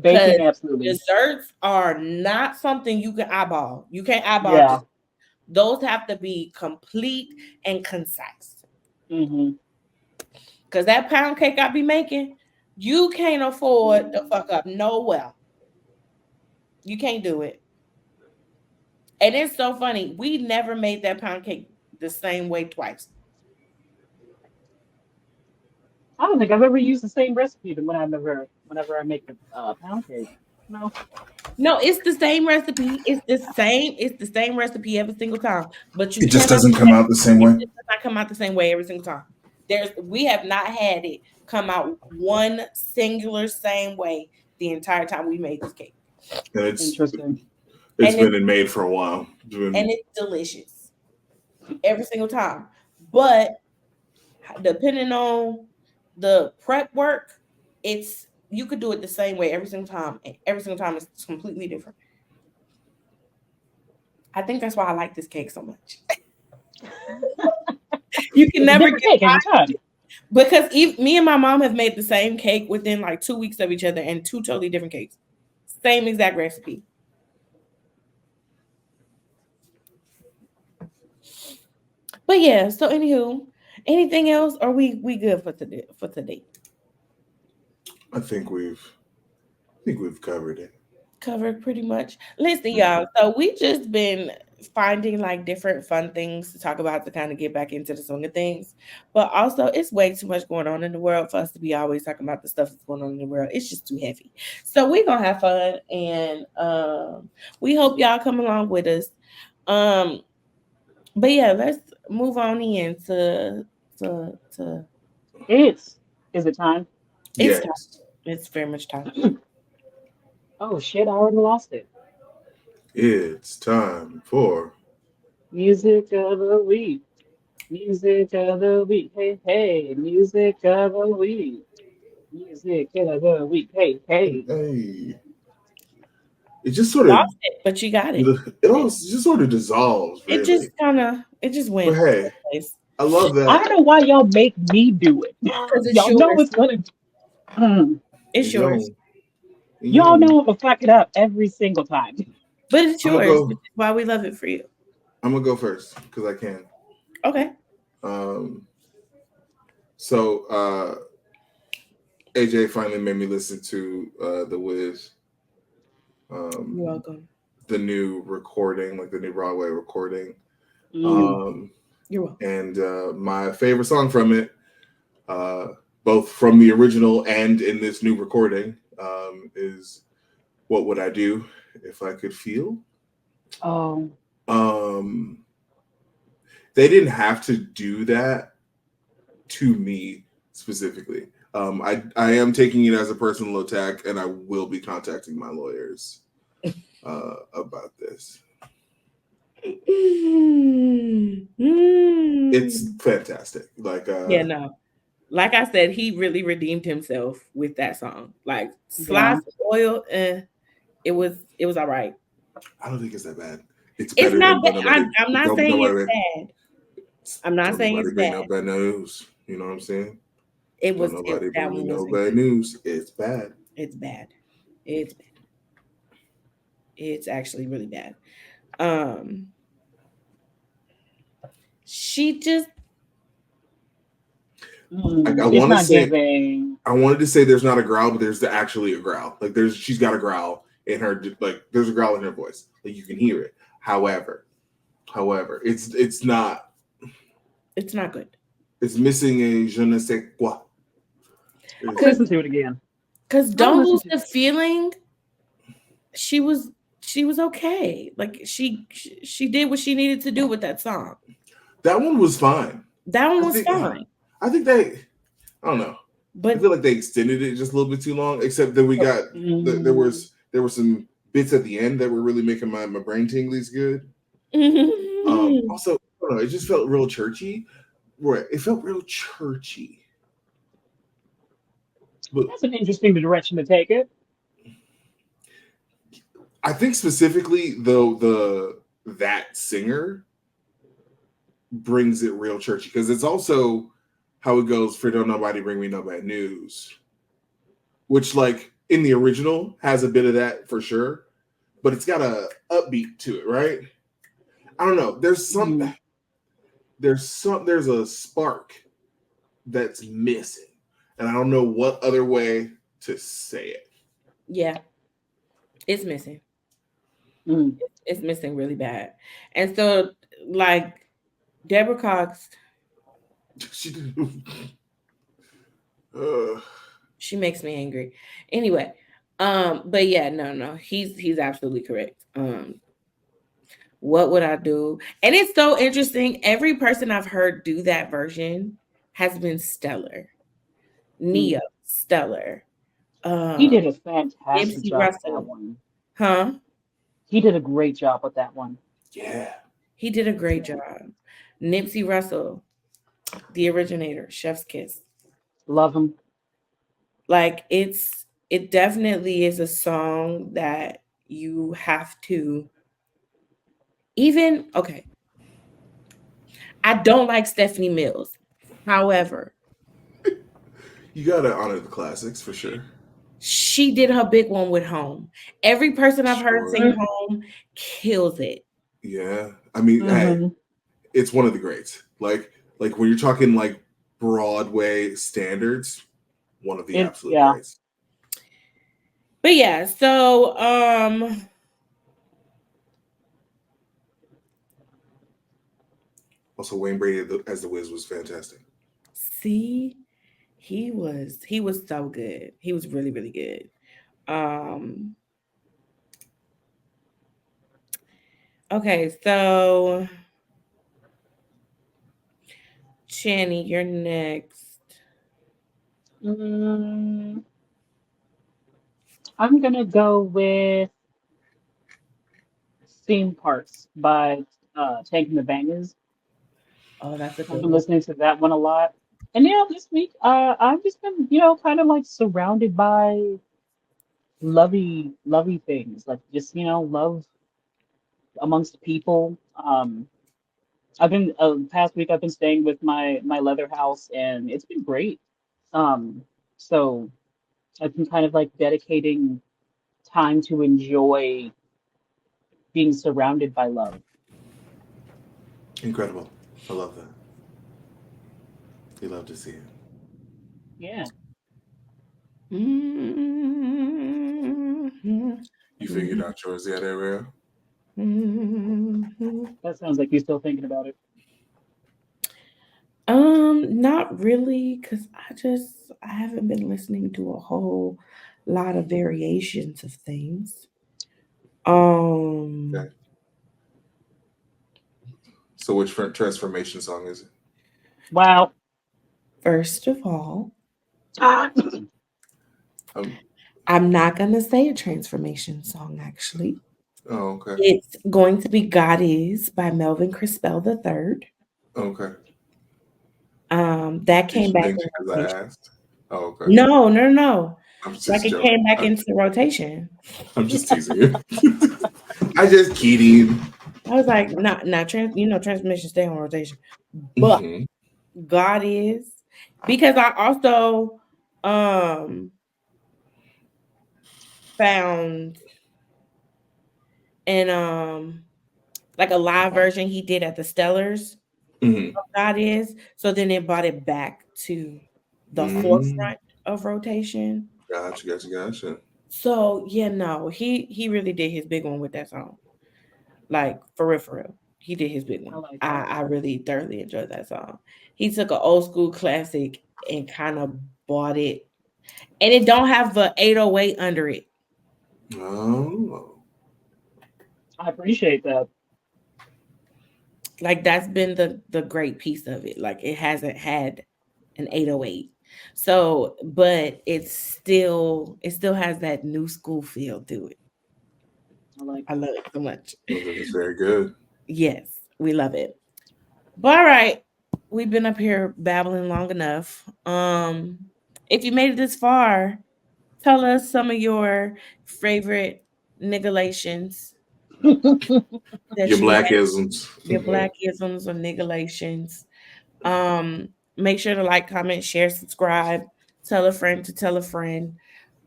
Because Bacon, absolutely. desserts are not something you can eyeball. You can't eyeball Yeah. this. Those have to be complete and concise. Hmm. Because that pound cake I be making, you can't afford to fuck up no well. You can't do it. And it's so funny. We never made that pound cake the same way twice. I don't think I've ever used the same recipe than whenever I make a pound cake. No. No, it's the same recipe. It's the same recipe every single time. But you It just cannot doesn't come out the same it way. just does not come out the same way every single time. We have not had it come out one singular same way the entire time we made this cake. And Interesting. it's And it's been made for a while. and it's delicious every single time. But depending on the prep work, it's you could do it the same way every single time. And every single time it's completely different. I think that's why I like this cake so much. You can It's a never different get cake every tired time. because me and my mom have made the same cake within like 2 weeks of each other and two totally different cakes. Same exact recipe. But yeah, so anywho, anything else? Or we good for today for today? I think we've covered it. Covered pretty much. Listen, y'all. So we just been finding like different fun things to talk about to kind of get back into the swing of things. But also, it's way too much going on in the world for us to be always talking about the stuff that's going on in the world. It's just too heavy. So we're gonna have fun, and we hope y'all come along with us. Um, but yeah, let's move on to It's is it time? it's time. Yes, It's very much time. Oh shit, I already lost it. it's time for. Music of the week. Music of the week. Hey, hey. Music of the week. Music of the week. Hey, hey. Hey, it just You sort of lost it, but you got it. it all just sort of dissolves, really. It just But went all over hey, the place. I love I that. don't know why y'all make me do it. Because it's Y'all know yours. it's gonna. Mm. It's You know, yours. you Y'all know. know I'm gonna fuck it up every single time. But it's I'm gonna yours, which go. is why we love it for you. I'm gonna go first because I can. Okay. Um, so AJ finally made me listen to the Wiz, You're um, welcome. the new recording, like the new Broadway recording, Mm. um, You're welcome. and my favorite song from it, uh, both from the original and in this new recording, is "What Would I Do If I Could Feel." Oh, Um, they didn't have to do that to me specifically. I am taking it as a personal attack, and I will be contacting my lawyers about this. Mm, It's mm. fantastic. Like, Yeah, no. Like I said, he really redeemed himself with that song. Like yeah. Slice Oil, it was all right. I don't think it's that bad. It's It's better not than bad. don't nobody I'm not don't saying it's nobody bad. I'm not don't saying nobody it's bring no bad. bad news. You know what I'm saying? It Don't was nobody that bring me one no wasn't bad good. news. It's bad. It's bad. It's bad. It's actually really bad. Um, she just Like I It's want to not say giving. I wanted to say there's not a growl, but there's actually a growl. Like she's got a growl in her, like there's a growl in her voice. Like you can hear it. However, it's not good. it's missing a je ne sais quoi. I'm gonna It's, Cause listen to it again. cause I'm gonna don't listen lose to the it. feeling. She was she was okay. Like she did what she needed to do with that song. that one was fine. That one I was think fine. I think they I don't know. I But feel like they extended it just a little bit too long. Except that we got Mm. there were some bits at the end that were really making my brain tinglies good. Also, I don't know, it just felt real churchy. Right, it felt real churchy. But That's an interesting direction to take it. I think specifically though the that singer brings it real churchy because it's also how it goes for "Don't Nobody Bring Me No Bad News," which like in the original has a bit of that for sure, but it's got a upbeat to it, right? I don't know. Mm. There's a spark that's missing, and I don't know what other way to say it. yeah, it's missing. Mm. It's missing really bad. And so like Deborah Cox, She did. Uh, she makes me angry. Anyway, but yeah, no, he's absolutely correct. What would I do? And it's so interesting. Every person I've heard do that version has been stellar. Mm. Nia, stellar. He Um, did a fantastic Nipsey job with that Russell, one. huh? He did a great job with that one. yeah. He did a great Yeah. job. Nipsey Russell, the originator, Chef's Kiss. Love him. Like it definitely is a song that you have to even okay. I don't like Stephanie Mills. However, You gotta honor the classics for sure. she did her big one with Home. Every person I've heard Sure. sing Mm. Home kills it. Yeah. I mean, hey, Mm-hmm. it's one of the greats. Like when you're talking like Broadway standards, one of the absolute Yeah. greats. But yeah, so Also, Wayne Brady as the Wiz was fantastic. See, he was so good. He was really, really good. Um, okay, so Channy, you're next. Mm, I'm gonna go with Theme Parks by Taking the Bangers. Oh, that's a I've good been one. listening to that one a lot. And this week, I've just been, kind of like surrounded by lovey things, like just, love amongst people. I've been past week I've been staying with my leather house, and it's been great. So I've been kind of like dedicating time to enjoy being surrounded by love. Incredible. I love that. You love to see it. Yeah, Mhm. You figured out yours yet, Ariel? Mhm. that sounds like you're still thinking about it. Not really, because I haven't been listening to a whole lot of variations of things. Um, Okay. So, which transformation song is it? Wow. First of all, Ah, Um. I'm not gonna say a transformation song actually. Oh, okay. It's going to be God Is by Melvin Crispell the Third. Okay. That Did came you back change in it because rotation. I asked? Oh, okay. No, no, no. I'm Like just it joking. came back into rotation. I'm just teasing you. I just kidding. I was like, not transmission stay on rotation. But Hmm. God is because I also um found an like a live version he did at the Stellars Hmm. of God is. So then it brought it back to the Mm. forefront of rotation. Gotcha, gotcha, gotcha. So yeah, no, he really did his big one with that song. Like for real, for real. He did his big one. I like that. I really thoroughly enjoyed that song. He took an old school classic and kind of bought it, and it don't have the 808 under it. Oh. I appreciate that. Like that's been the great piece of it. Like it hasn't had an 808. So, but it still has that new school feel to it. I like I that. love it so much. Well, this is very good. Yes, we love it. But all right, we've been up here babbling long enough. If you made it this far, tell us some of your favorite niggalations Your that you had, Blackisms. your blackisms or niggalations. Um, Make sure to like, comment, share, subscribe, tell a friend to tell a friend.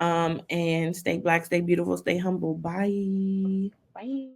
And stay black, stay beautiful, stay humble. Bye. Bye.